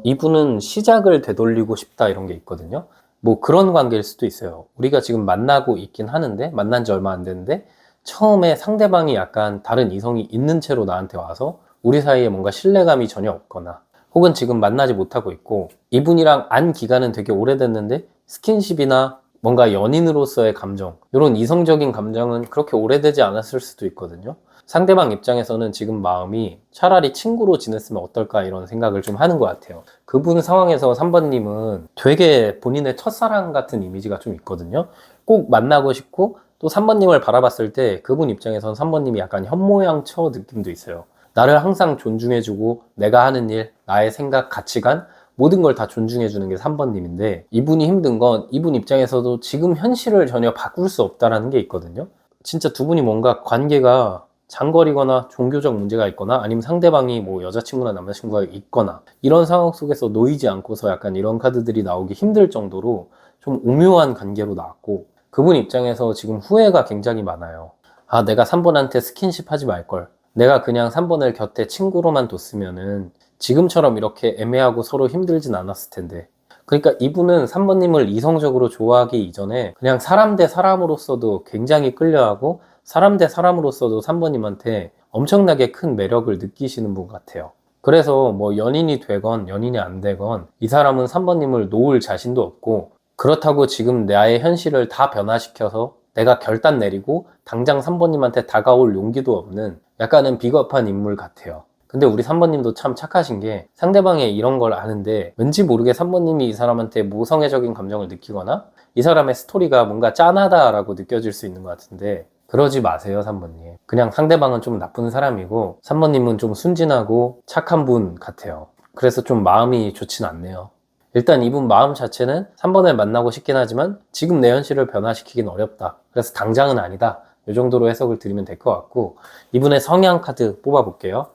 이분은 시작을 되돌리고 싶다 이런 게 있거든요. 뭐 그런 관계일 수도 있어요. 우리가 지금 만나고 있긴 하는데, 만난 지 얼마 안 됐는데 처음에 상대방이 약간 다른 이성이 있는 채로 나한테 와서 우리 사이에 뭔가 신뢰감이 전혀 없거나, 혹은 지금 만나지 못하고 있고 이분이랑 안 기간은 되게 오래됐는데 스킨십이나 뭔가 연인으로서의 감정, 이런 이성적인 감정은 그렇게 오래되지 않았을 수도 있거든요. 상대방 입장에서는 지금 마음이 차라리 친구로 지냈으면 어떨까 이런 생각을 좀 하는 것 같아요. 그분 상황에서 3번님은 되게 본인의 첫사랑 같은 이미지가 좀 있거든요. 꼭 만나고 싶고, 또 3번님을 바라봤을 때 그분 입장에선 3번님이 약간 현모양처 느낌도 있어요. 나를 항상 존중해주고 내가 하는 일, 나의 생각, 가치관 모든 걸 다 존중해주는 게 3번님인데, 이분이 힘든 건 이분 입장에서도 지금 현실을 전혀 바꿀 수 없다라는 게 있거든요. 진짜 두 분이 뭔가 관계가 장거리거나 종교적 문제가 있거나, 아니면 상대방이 뭐 여자친구나 남자친구가 있거나, 이런 상황 속에서 놓이지 않고서 약간 이런 카드들이 나오기 힘들 정도로 좀 오묘한 관계로 나왔고, 그분 입장에서 지금 후회가 굉장히 많아요. 아, 내가 3번한테 스킨십 하지 말걸. 내가 그냥 3번을 곁에 친구로만 뒀으면은 지금처럼 이렇게 애매하고 서로 힘들진 않았을 텐데. 그러니까 이분은 3번님을 이성적으로 좋아하기 이전에 그냥 사람 대 사람으로서도 굉장히 끌려하고, 사람 대 사람으로서도 3번님한테 엄청나게 큰 매력을 느끼시는 분 같아요. 그래서 뭐 연인이 되건 연인이 안 되건 이 사람은 3번님을 놓을 자신도 없고, 그렇다고 지금 나의 현실을 다 변화시켜서 내가 결단 내리고 당장 3번님한테 다가올 용기도 없는 약간은 비겁한 인물 같아요. 근데 우리 3번님도 참 착하신 게, 상대방의 이런 걸 아는데 왠지 모르게 3번님이 이 사람한테 모성애적인 감정을 느끼거나 이 사람의 스토리가 뭔가 짠하다라고 느껴질 수 있는 것 같은데, 그러지 마세요 3번님. 그냥 상대방은 좀 나쁜 사람이고 3번님은 좀 순진하고 착한 분 같아요. 그래서 좀 마음이 좋진 않네요. 일단 이분 마음 자체는 3번을 만나고 싶긴 하지만 지금 내 현실을 변화시키긴 어렵다, 그래서 당장은 아니다, 이 정도로 해석을 드리면 될 것 같고, 이분의 성향 카드 뽑아볼게요.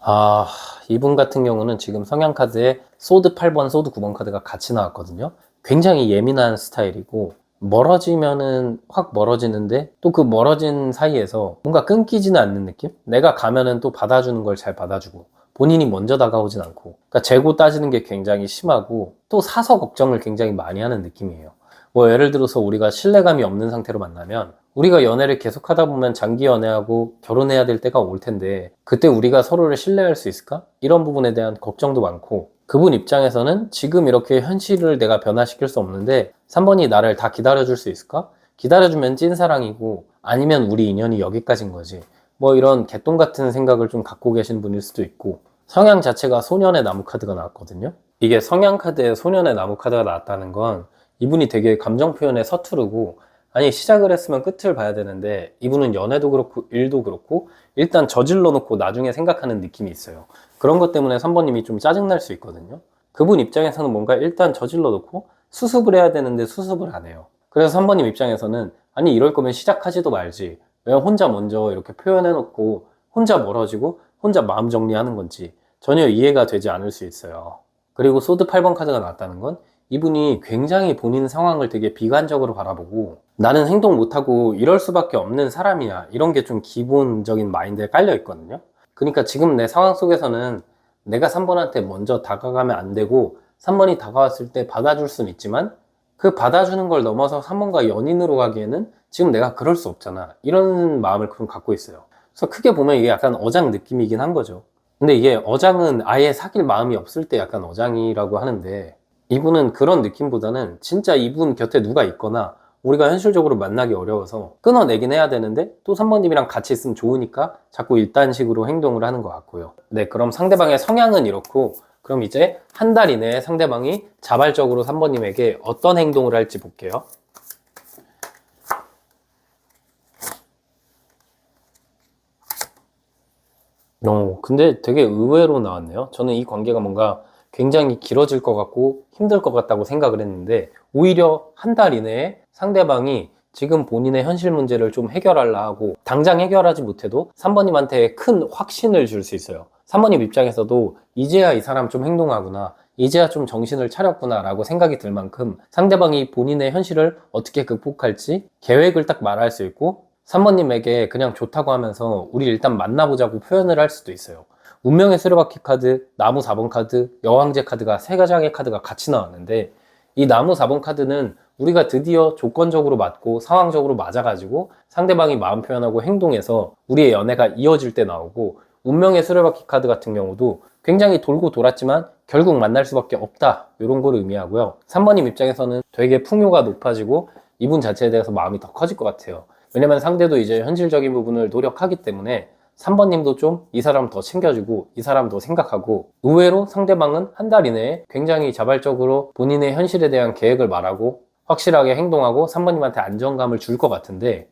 아, 이분 같은 경우는 지금 성향 카드에 소드 8번, 소드 9번 카드가 같이 나왔거든요. 굉장히 예민한 스타일이고, 멀어지면은 확 멀어지는데 또 그 멀어진 사이에서 뭔가 끊기지는 않는 느낌? 내가 가면은 또 받아주는 걸 잘 받아주고, 본인이 먼저 다가오진 않고, 그러니까 재고 따지는 게 굉장히 심하고, 또 사서 걱정을 굉장히 많이 하는 느낌이에요. 뭐 예를 들어서 우리가 신뢰감이 없는 상태로 만나면, 우리가 연애를 계속 하다 보면 장기 연애하고 결혼해야 될 때가 올 텐데 그때 우리가 서로를 신뢰할 수 있을까? 이런 부분에 대한 걱정도 많고, 그분 입장에서는 지금 이렇게 현실을 내가 변화시킬 수 없는데 3번이 나를 다 기다려줄 수 있을까? 기다려주면 찐사랑이고, 아니면 우리 인연이 여기까지인 거지, 뭐 이런 개똥 같은 생각을 좀 갖고 계신 분일 수도 있고, 성향 자체가 소년의 나무 카드가 나왔거든요. 이게 성향 카드에 소년의 나무 카드가 나왔다는 건 이분이 되게 감정 표현에 서투르고, 아니 시작을 했으면 끝을 봐야 되는데 이분은 연애도 그렇고 일도 그렇고 일단 저질러 놓고 나중에 생각하는 느낌이 있어요. 그런 것 때문에 3번님이 좀 짜증날 수 있거든요. 그분 입장에서는 뭔가 일단 저질러 놓고 수습을 해야 되는데 수습을 안 해요. 그래서 3번님 입장에서는 아니 이럴 거면 시작하지도 말지, 왜 혼자 먼저 이렇게 표현해 놓고 혼자 멀어지고 혼자 마음 정리하는 건지 전혀 이해가 되지 않을 수 있어요. 그리고 소드 8번 카드가 나왔다는 건 이분이 굉장히 본인 상황을 되게 비관적으로 바라보고, 나는 행동 못하고 이럴 수밖에 없는 사람이야, 이런 게 좀 기본적인 마인드에 깔려 있거든요. 그러니까 지금 내 상황 속에서는 내가 3번한테 먼저 다가가면 안 되고 3번이 다가왔을 때 받아줄 수는 있지만, 그 받아주는 걸 넘어서 3번과 연인으로 가기에는 지금 내가 그럴 수 없잖아, 이런 마음을 그럼 갖고 있어요. 그래서 크게 보면 이게 약간 어장 느낌이긴 한 거죠. 근데 이게 어장은 아예 사귈 마음이 없을 때 약간 어장이라고 하는데, 이분은 그런 느낌보다는 진짜 이분 곁에 누가 있거나 우리가 현실적으로 만나기 어려워서 끊어내긴 해야 되는데 또 3번님이랑 같이 있으면 좋으니까 자꾸 이딴 식으로 행동을 하는 것 같고요. 네, 그럼 상대방의 성향은 이렇고, 그럼 이제 한 달 이내에 상대방이 자발적으로 3번님에게 어떤 행동을 할지 볼게요. 근데 되게 의외로 나왔네요. 저는 이 관계가 뭔가 굉장히 길어질 것 같고 힘들 것 같다고 생각을 했는데 오히려 한 달 이내에 상대방이 지금 본인의 현실 문제를 좀 해결하려 하고 당장 해결하지 못해도 3번님한테 큰 확신을 줄 수 있어요. 3번님 입장에서도 이제야 이 사람 좀 행동하구나, 이제야 좀 정신을 차렸구나 라고 생각이 들 만큼 상대방이 본인의 현실을 어떻게 극복할지 계획을 딱 말할 수 있고 3번님에게 그냥 좋다고 하면서 우리 일단 만나보자고 표현을 할 수도 있어요. 운명의 수레바퀴 카드, 나무 4번 카드, 여왕제 카드가 세 장의 카드가 같이 나왔는데 이 나무 4번 카드는 우리가 드디어 조건적으로 맞고 상황적으로 맞아가지고 상대방이 마음 표현하고 행동해서 우리의 연애가 이어질 때 나오고 운명의 수레바퀴 카드 같은 경우도 굉장히 돌고 돌았지만 결국 만날 수밖에 없다 이런 걸 의미하고요. 3번님 입장에서는 되게 풍요가 높아지고 이분 자체에 대해서 마음이 더 커질 것 같아요. 왜냐면 상대도 이제 현실적인 부분을 노력하기 때문에 3번님도 좀 이 사람 더 챙겨주고 이 사람 더 생각하고 의외로 상대방은 한 달 이내에 굉장히 자발적으로 본인의 현실에 대한 계획을 말하고 확실하게 행동하고 3번님한테 안정감을 줄 것 같은데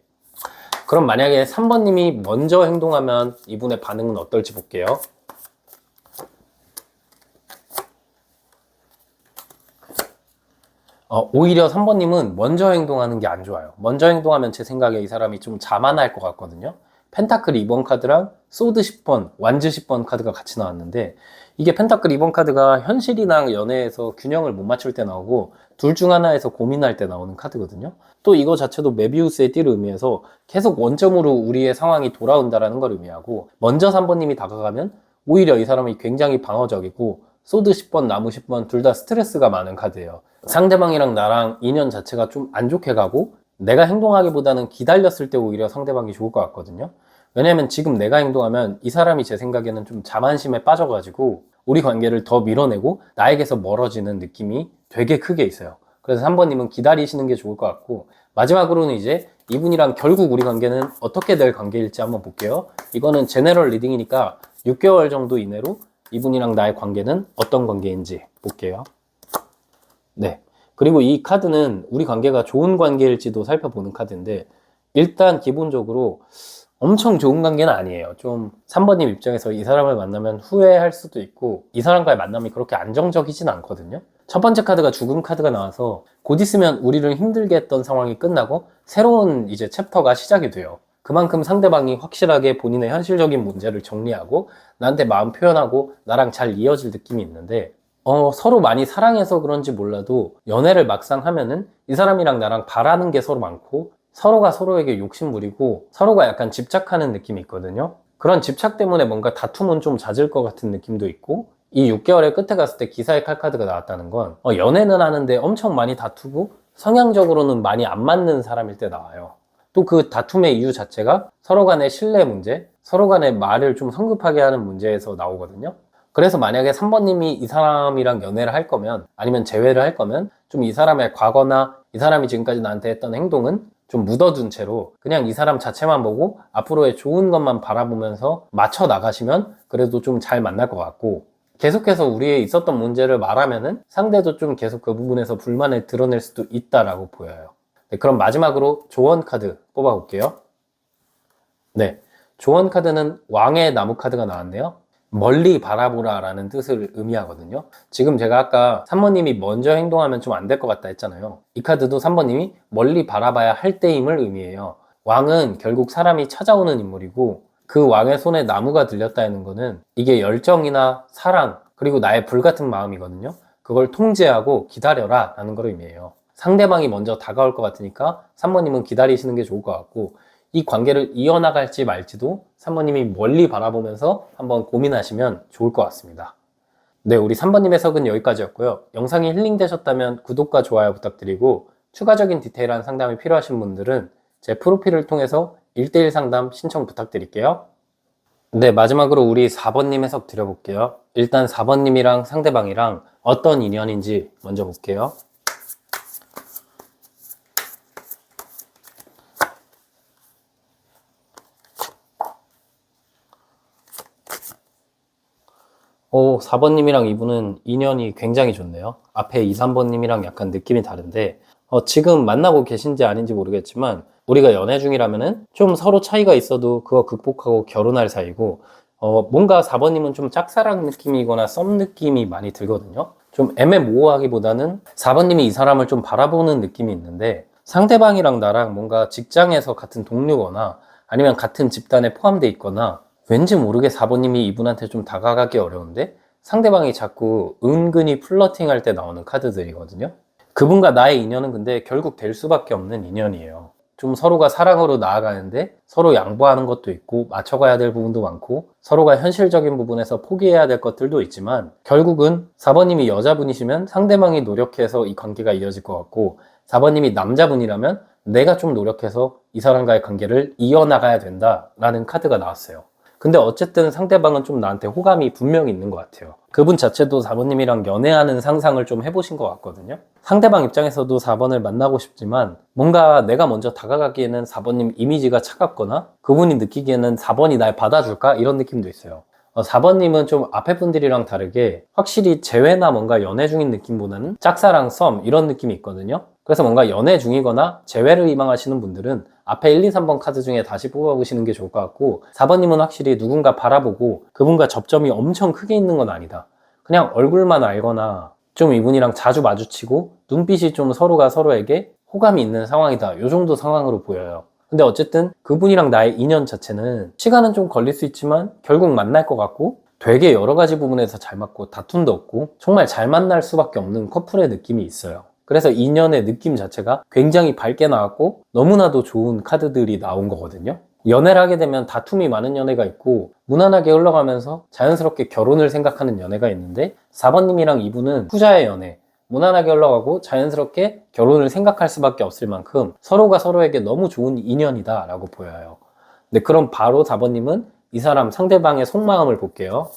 그럼 만약에 3번님이 먼저 행동하면 이분의 반응은 어떨지 볼게요. 오히려 3번님은 먼저 행동하는 게 안 좋아요. 먼저 행동하면 제 생각에 이 사람이 좀 자만할 것 같거든요. 펜타클 2번 카드랑 소드 10번, 완즈 10번 카드가 같이 나왔는데 이게 펜타클 2번 카드가 현실이랑 연애에서 균형을 못 맞출 때 나오고 둘 중 하나에서 고민할 때 나오는 카드거든요. 또 이거 자체도 메비우스의 띠를 의미해서 계속 원점으로 우리의 상황이 돌아온다는 걸 의미하고 먼저 3번님이 다가가면 오히려 이 사람이 굉장히 방어적이고 소드 10번, 나무 10번 둘 다 스트레스가 많은 카드예요. 상대방이랑 나랑 인연 자체가 좀 안 좋게 가고 내가 행동하기보다는 기다렸을 때 오히려 상대방이 좋을 것 같거든요. 왜냐면 지금 내가 행동하면 이 사람이 제 생각에는 좀 자만심에 빠져가지고 우리 관계를 더 밀어내고 나에게서 멀어지는 느낌이 되게 크게 있어요. 그래서 3번님은 기다리시는 게 좋을 것 같고 마지막으로는 이제 이분이랑 결국 우리 관계는 어떻게 될 관계일지 한번 볼게요. 이거는 제너럴 리딩이니까 6개월 정도 이내로 이분이랑 나의 관계는 어떤 관계인지 볼게요. 네. 그리고 이 카드는 우리 관계가 좋은 관계일지도 살펴보는 카드인데 일단 기본적으로 엄청 좋은 관계는 아니에요. 좀 3번님 입장에서 이 사람을 만나면 후회할 수도 있고 이 사람과의 만남이 그렇게 안정적이진 않거든요. 첫 번째 카드가 죽음 카드가 나와서 곧 있으면 우리를 힘들게 했던 상황이 끝나고 새로운 이제 챕터가 시작이 돼요. 그만큼 상대방이 확실하게 본인의 현실적인 문제를 정리하고 나한테 마음 표현하고 나랑 잘 이어질 느낌이 있는데 서로 많이 사랑해서 그런지 몰라도 연애를 막상 하면은 이 사람이랑 나랑 바라는 게 서로 많고 서로가 서로에게 욕심 부리고 서로가 약간 집착하는 느낌이 있거든요. 그런 집착 때문에 뭔가 다툼은 좀 잦을 것 같은 느낌도 있고 이 6개월의 끝에 갔을 때 기사의 칼카드가 나왔다는 건 연애는 하는데 엄청 많이 다투고 성향적으로는 많이 안 맞는 사람일 때 나와요. 또 그 다툼의 이유 자체가 서로 간의 신뢰 문제, 서로 간의 말을 좀 성급하게 하는 문제에서 나오거든요. 그래서 만약에 3번님이 이 사람이랑 연애를 할 거면 아니면 재회를 할 거면 좀 이 사람의 과거나 이 사람이 지금까지 나한테 했던 행동은 좀 묻어둔 채로 그냥 이 사람 자체만 보고 앞으로의 좋은 것만 바라보면서 맞춰 나가시면 그래도 좀 잘 만날 것 같고 계속해서 우리의 있었던 문제를 말하면은 상대도 좀 계속 그 부분에서 불만을 드러낼 수도 있다라고 보여요. 네, 그럼 마지막으로 조언 카드 뽑아볼게요. 네, 조언 카드는 왕의 나무 카드가 나왔네요. 멀리 바라보라 라는 뜻을 의미하거든요. 지금 제가 아까 3번님이 먼저 행동하면 좀 안 될 것 같다 했잖아요. 이 카드도 3번님이 멀리 바라봐야 할 때임을 의미해요. 왕은 결국 사람이 찾아오는 인물이고 그 왕의 손에 나무가 들렸다는 거는 이게 열정이나 사랑 그리고 나의 불같은 마음이거든요. 그걸 통제하고 기다려라 라는 걸 의미해요. 상대방이 먼저 다가올 것 같으니까 3번님은 기다리시는 게 좋을 것 같고 이 관계를 이어나갈지 말지도 3번님이 멀리 바라보면서 한번 고민하시면 좋을 것 같습니다. 네, 우리 3번님 해석은 여기까지였고요. 영상이 힐링되셨다면 구독과 좋아요 부탁드리고 추가적인 디테일한 상담이 필요하신 분들은 제 프로필을 통해서 1대1 상담 신청 부탁드릴게요. 네, 마지막으로 우리 4번님 해석 드려볼게요. 일단 4번님이랑 상대방이랑 어떤 인연인지 먼저 볼게요. 오, 4번님이랑 이분은 인연이 굉장히 좋네요. 앞에 2, 3번님이랑 약간 느낌이 다른데, 지금 만나고 계신지 아닌지 모르겠지만, 우리가 연애 중이라면은 좀 서로 차이가 있어도 그거 극복하고 결혼할 사이고, 뭔가 4번님은 좀 짝사랑 느낌이거나 썸 느낌이 많이 들거든요. 좀 애매모호하기보다는 4번님이 이 사람을 좀 바라보는 느낌이 있는데, 상대방이랑 나랑 뭔가 직장에서 같은 동료거나 아니면 같은 집단에 포함되어 있거나, 왠지 모르게 4번님이 이분한테 좀 다가가기 어려운데 상대방이 자꾸 은근히 플러팅할 때 나오는 카드들이거든요. 그분과 나의 인연은 근데 결국 될 수밖에 없는 인연이에요. 좀 서로가 사랑으로 나아가는데 서로 양보하는 것도 있고 맞춰가야 될 부분도 많고 서로가 현실적인 부분에서 포기해야 될 것들도 있지만, 결국은 4번님이 여자분이시면 상대방이 노력해서 이 관계가 이어질 것 같고, 4번님이 남자분이라면 내가 좀 노력해서 이 사람과의 관계를 이어나가야 된다라는 카드가 나왔어요. 근데 어쨌든 상대방은 좀 나한테 호감이 분명히 있는 것 같아요. 그분 자체도 4번님이랑 연애하는 상상을 좀 해보신 것 같거든요. 상대방 입장에서도 4번을 만나고 싶지만 뭔가 내가 먼저 다가가기에는 4번님 이미지가 차갑거나 그분이 느끼기에는 4번이 날 받아줄까? 이런 느낌도 있어요. 4번님은 좀 앞에 분들이랑 다르게 확실히 재회나 뭔가 연애 중인 느낌보다는 짝사랑, 썸 이런 느낌이 있거든요. 그래서 뭔가 연애 중이거나 재회를 희망하시는 분들은 앞에 1, 2, 3번 카드 중에 다시 뽑아보시는 게 좋을 것 같고, 4번님은 확실히 누군가 바라보고 그분과 접점이 엄청 크게 있는 건 아니다. 그냥 얼굴만 알거나 좀 이분이랑 자주 마주치고 눈빛이 좀 서로가 서로에게 호감이 있는 상황이다. 요 정도 상황으로 보여요. 근데 어쨌든 그분이랑 나의 인연 자체는 시간은 좀 걸릴 수 있지만 결국 만날 것 같고, 되게 여러 가지 부분에서 잘 맞고 다툼도 없고 정말 잘 만날 수밖에 없는 커플의 느낌이 있어요. 그래서 인연의 느낌 자체가 굉장히 밝게 나왔고 너무나도 좋은 카드들이 나온 거거든요. 연애를 하게 되면 다툼이 많은 연애가 있고 무난하게 흘러가면서 자연스럽게 결혼을 생각하는 연애가 있는데, 4번님이랑 이분은 후자의 연애, 무난하게 흘러가고 자연스럽게 결혼을 생각할 수밖에 없을 만큼 서로가 서로에게 너무 좋은 인연이다 라고 보여요. 네, 그럼 바로 4번님은 이 사람 상대방의 속마음을 볼게요.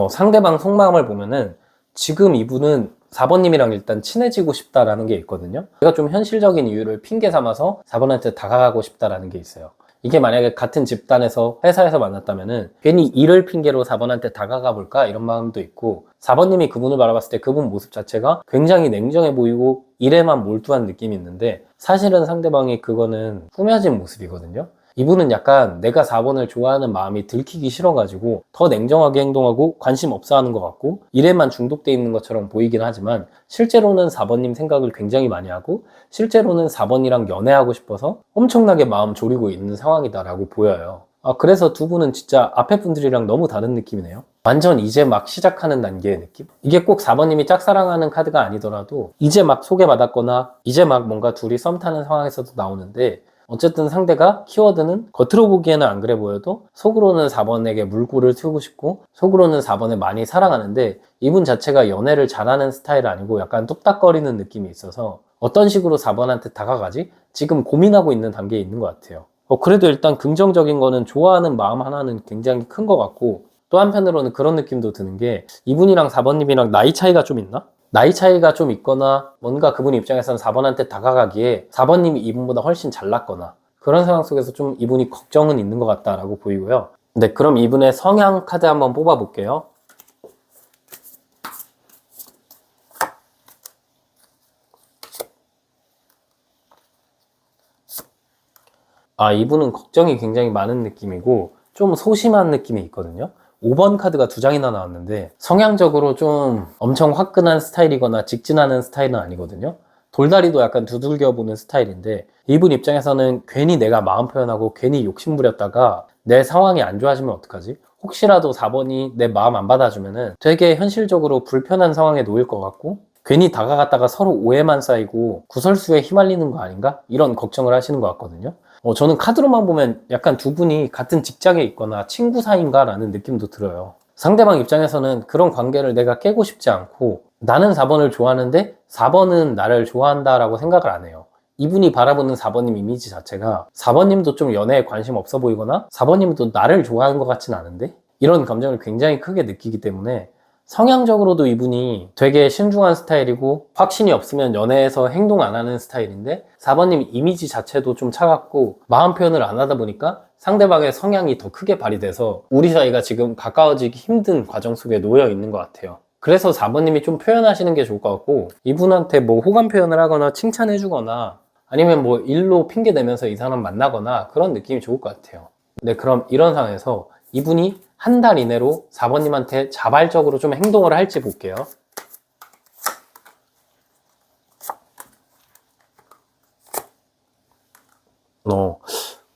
상대방 속마음을 보면은 지금 이분은 4번님이랑 일단 친해지고 싶다라는 게 있거든요. 제가 좀 현실적인 이유를 핑계 삼아서 4번한테 다가가고 싶다라는 게 있어요. 이게 만약에 같은 집단에서 회사에서 만났다면은 괜히 일을 핑계로 4번한테 다가가 볼까 이런 마음도 있고, 4번님이 그분을 바라봤을 때 그분 모습 자체가 굉장히 냉정해 보이고 일에만 몰두한 느낌이 있는데, 사실은 상대방이 그거는 꾸며진 모습이거든요. 이분은 약간 내가 4번을 좋아하는 마음이 들키기 싫어가지고 더 냉정하게 행동하고 관심 없어 하는 것 같고 일에만 중독돼 있는 것처럼 보이긴 하지만, 실제로는 4번님 생각을 굉장히 많이 하고 실제로는 4번이랑 연애하고 싶어서 엄청나게 마음 졸이고 있는 상황이다라고 보여요. 그래서 두 분은 진짜 앞에 분들이랑 너무 다른 느낌이네요. 완전 이제 막 시작하는 단계의 느낌? 이게 꼭 4번님이 짝사랑하는 카드가 아니더라도 이제 막 소개받았거나 이제 막 뭔가 둘이 썸 타는 상황에서도 나오는데, 어쨌든 상대가 키워드는 겉으로 보기에는 안 그래 보여도 속으로는 4번에게 물꼬를 튀우고 싶고 속으로는 4번을 많이 사랑하는데, 이분 자체가 연애를 잘하는 스타일 아니고 약간 뚝딱거리는 느낌이 있어서 어떤 식으로 4번한테 다가가지? 지금 고민하고 있는 단계에 있는 것 같아요. 그래도 일단 긍정적인 거는 좋아하는 마음 하나는 굉장히 큰 것 같고, 또 한편으로는 그런 느낌도 드는 게 이분이랑 4번님이랑 나이 차이가 좀 있나? 나이 차이가 좀 있거나 뭔가 그분 입장에서는 4번한테 다가가기에 4번님이 이분보다 훨씬 잘났거나 그런 상황 속에서 좀 이분이 걱정은 있는 것 같다라고 보이고요. 네, 그럼 이분의 성향 카드 한번 뽑아 볼게요. 이분은 걱정이 굉장히 많은 느낌이고 좀 소심한 느낌이 있거든요. 5번 카드가 두 장이나 나왔는데 성향적으로 좀 엄청 화끈한 스타일이거나 직진하는 스타일은 아니거든요. 돌다리도 약간 두들겨 보는 스타일인데, 이분 입장에서는 괜히 내가 마음 표현하고 괜히 욕심 부렸다가 내 상황이 안 좋아지면 어떡하지? 혹시라도 4번이 내 마음 안 받아주면은 되게 현실적으로 불편한 상황에 놓일 것 같고 괜히 다가갔다가 서로 오해만 쌓이고 구설수에 휘말리는 거 아닌가? 이런 걱정을 하시는 것 같거든요. 저는 카드로만 보면 약간 두 분이 같은 직장에 있거나 친구 사이인가 라는 느낌도 들어요. 상대방 입장에서는 그런 관계를 내가 깨고 싶지 않고 나는 4번을 좋아하는데 4번은 나를 좋아한다 라고 생각을 안 해요. 이분이 바라보는 4번님 이미지 자체가 4번님도 좀 연애에 관심 없어 보이거나 4번님도 나를 좋아하는 것 같진 않은데, 이런 감정을 굉장히 크게 느끼기 때문에 성향적으로도 이분이 되게 신중한 스타일이고 확신이 없으면 연애에서 행동 안 하는 스타일인데, 4번님 이미지 자체도 좀 차갑고 마음 표현을 안 하다 보니까 상대방의 성향이 더 크게 발휘돼서 우리 사이가 지금 가까워지기 힘든 과정 속에 놓여 있는 것 같아요. 그래서 4번님이 좀 표현하시는 게 좋을 것 같고, 이분한테 뭐 호감 표현을 하거나 칭찬해 주거나 아니면 뭐 일로 핑계 대면서 이 사람 만나거나 그런 느낌이 좋을 것 같아요. 네, 그럼 이런 상황에서 이분이 한 달 이내로 4번님한테 자발적으로 좀 행동을 할지 볼게요.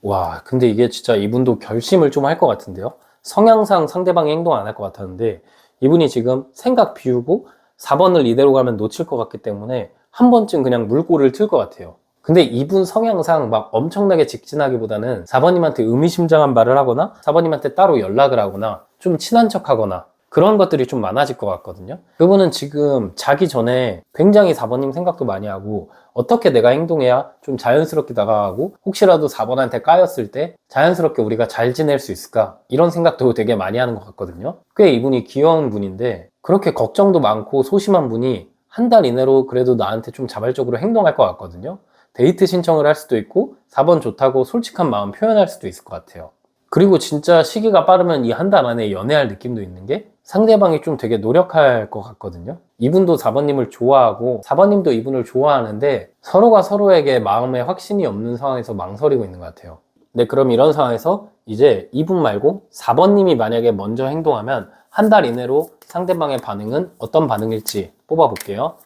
와, 근데 이게 진짜 이분도 결심을 좀 할 것 같은데요. 성향상 상대방이 행동 안 할 것 같았는데 이분이 지금 생각 비우고 4번을 이대로 가면 놓칠 것 같기 때문에 한 번쯤 그냥 물꼬를 틀 것 같아요. 근데 이분 성향상 막 엄청나게 직진하기보다는 4번님한테 의미심장한 말을 하거나 4번님한테 따로 연락을 하거나 좀 친한 척 하거나 그런 것들이 좀 많아질 것 같거든요. 그분은 지금 자기 전에 굉장히 4번님 생각도 많이 하고 어떻게 내가 행동해야 좀 자연스럽게 다가가고 혹시라도 4번한테 까였을 때 자연스럽게 우리가 잘 지낼 수 있을까 이런 생각도 되게 많이 하는 것 같거든요. 꽤 이분이 귀여운 분인데 그렇게 걱정도 많고 소심한 분이 한 달 이내로 그래도 나한테 좀 자발적으로 행동할 것 같거든요. 데이트 신청을 할 수도 있고 4번 좋다고 솔직한 마음 표현할 수도 있을 것 같아요. 그리고 진짜 시기가 빠르면 이 한 달 안에 연애할 느낌도 있는 게 상대방이 좀 되게 노력할 것 같거든요. 이분도 4번님을 좋아하고 4번님도 이분을 좋아하는데 서로가 서로에게 마음에 확신이 없는 상황에서 망설이고 있는 것 같아요. 네, 그럼 이런 상황에서 이제 이분 말고 4번님이 만약에 먼저 행동하면 한 달 이내로 상대방의 반응은 어떤 반응일지 뽑아볼게요.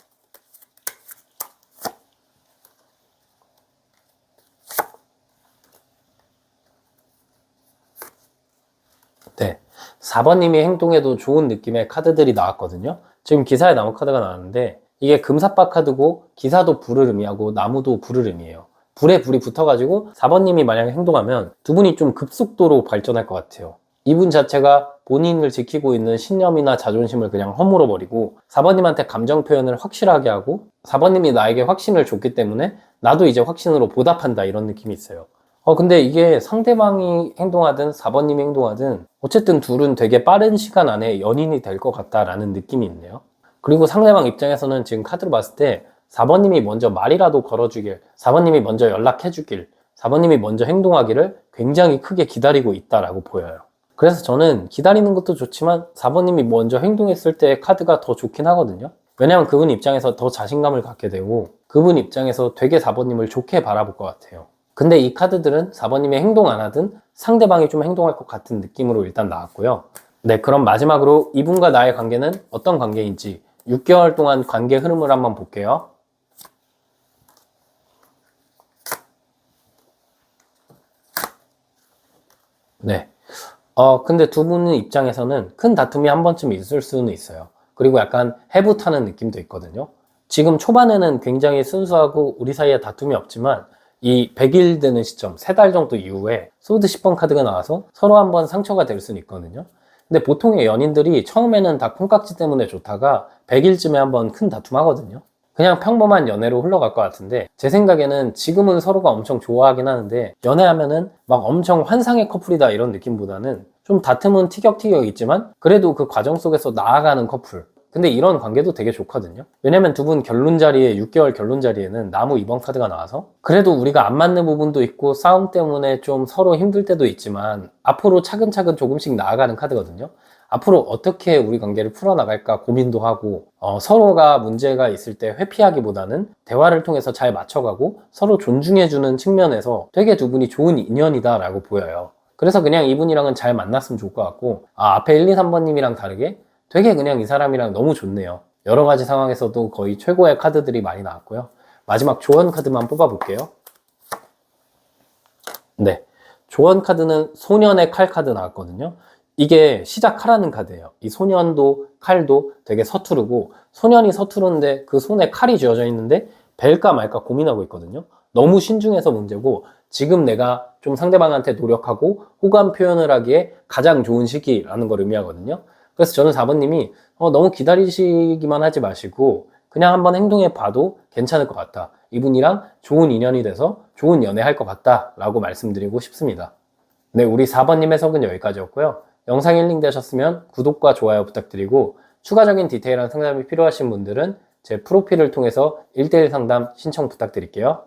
네, 4번님이 행동해도 좋은 느낌의 카드들이 나왔거든요. 지금 기사에 나온 카드가 나왔는데 이게 금사빠 카드고 기사도 불을 의미하고 나무도 불을 의미해요. 불에 불이 붙어가지고 4번님이 만약에 행동하면 두 분이 좀 급속도로 발전할 것 같아요. 이분 자체가 본인을 지키고 있는 신념이나 자존심을 그냥 허물어 버리고 4번님한테 감정 표현을 확실하게 하고 4번님이 나에게 확신을 줬기 때문에 나도 이제 확신으로 보답한다 이런 느낌이 있어요. 근데 이게 상대방이 행동하든 4번님이 행동하든 어쨌든 둘은 되게 빠른 시간 안에 연인이 될 것 같다라는 느낌이 있네요. 그리고 상대방 입장에서는 지금 카드로 봤을 때 4번님이 먼저 말이라도 걸어주길, 4번님이 먼저 연락해주길, 4번님이 먼저 행동하기를 굉장히 크게 기다리고 있다라고 보여요. 그래서 저는 기다리는 것도 좋지만 4번님이 먼저 행동했을 때 카드가 더 좋긴 하거든요. 왜냐면 그분 입장에서 더 자신감을 갖게 되고 그분 입장에서 되게 4번님을 좋게 바라볼 것 같아요. 근데 이 카드들은 4번님이 행동 안 하든 상대방이 좀 행동할 것 같은 느낌으로 일단 나왔고요. 네, 그럼 마지막으로 이분과 나의 관계는 어떤 관계인지 6개월 동안 관계 흐름을 한번 볼게요. 네. 근데 두 분 입장에서는 큰 다툼이 한 번쯤 있을 수는 있어요. 그리고 약간 해부타는 느낌도 있거든요. 지금 초반에는 굉장히 순수하고 우리 사이에 다툼이 없지만 이 100일 되는 시점, 3달 정도 이후에 소드 10번 카드가 나와서 서로 한번 상처가 될 수는 있거든요. 근데 보통의 연인들이 처음에는 다 콩깍지 때문에 좋다가 100일쯤에 한번 큰 다툼 하거든요. 그냥 평범한 연애로 흘러갈 것 같은데 제 생각에는 지금은 서로가 엄청 좋아하긴 하는데 연애하면은 막 엄청 환상의 커플이다 이런 느낌보다는 좀 다툼은 티격태격 있지만 그래도 그 과정 속에서 나아가는 커플. 근데 이런 관계도 되게 좋거든요. 왜냐면 두 분 결론 자리에 6개월 결론 자리에는 나무 2번 카드가 나와서 그래도 우리가 안 맞는 부분도 있고 싸움 때문에 좀 서로 힘들 때도 있지만 앞으로 차근차근 조금씩 나아가는 카드거든요. 앞으로 어떻게 우리 관계를 풀어나갈까 고민도 하고 서로가 문제가 있을 때 회피하기보다는 대화를 통해서 잘 맞춰가고 서로 존중해주는 측면에서 되게 두 분이 좋은 인연이다 라고 보여요. 그래서 그냥 이분이랑은 잘 만났으면 좋을 것 같고 앞에 1, 2, 3번님이랑 다르게 되게 그냥 이 사람이랑 너무 좋네요. 여러 가지 상황에서도 거의 최고의 카드들이 많이 나왔고요. 마지막 조언 카드만 뽑아볼게요. 네, 조언 카드는 소년의 칼 카드 나왔거든요. 이게 시작하라는 카드예요. 이 소년도 칼도 되게 서투르고 소년이 서투른데 그 손에 칼이 쥐어져 있는데 벨까 말까 고민하고 있거든요. 너무 신중해서 문제고 지금 내가 좀 상대방한테 노력하고 호감 표현을 하기에 가장 좋은 시기라는 걸 의미하거든요. 그래서 저는 4번님이 너무 기다리시기만 하지 마시고 그냥 한번 행동해 봐도 괜찮을 것 같다. 이분이랑 좋은 인연이 돼서 좋은 연애 할 것 같다 라고 말씀드리고 싶습니다. 네, 우리 4번님 해석은 여기까지였고요. 영상 힐링 되셨으면 구독과 좋아요 부탁드리고 추가적인 디테일한 상담이 필요하신 분들은 제 프로필을 통해서 1대1 상담 신청 부탁드릴게요.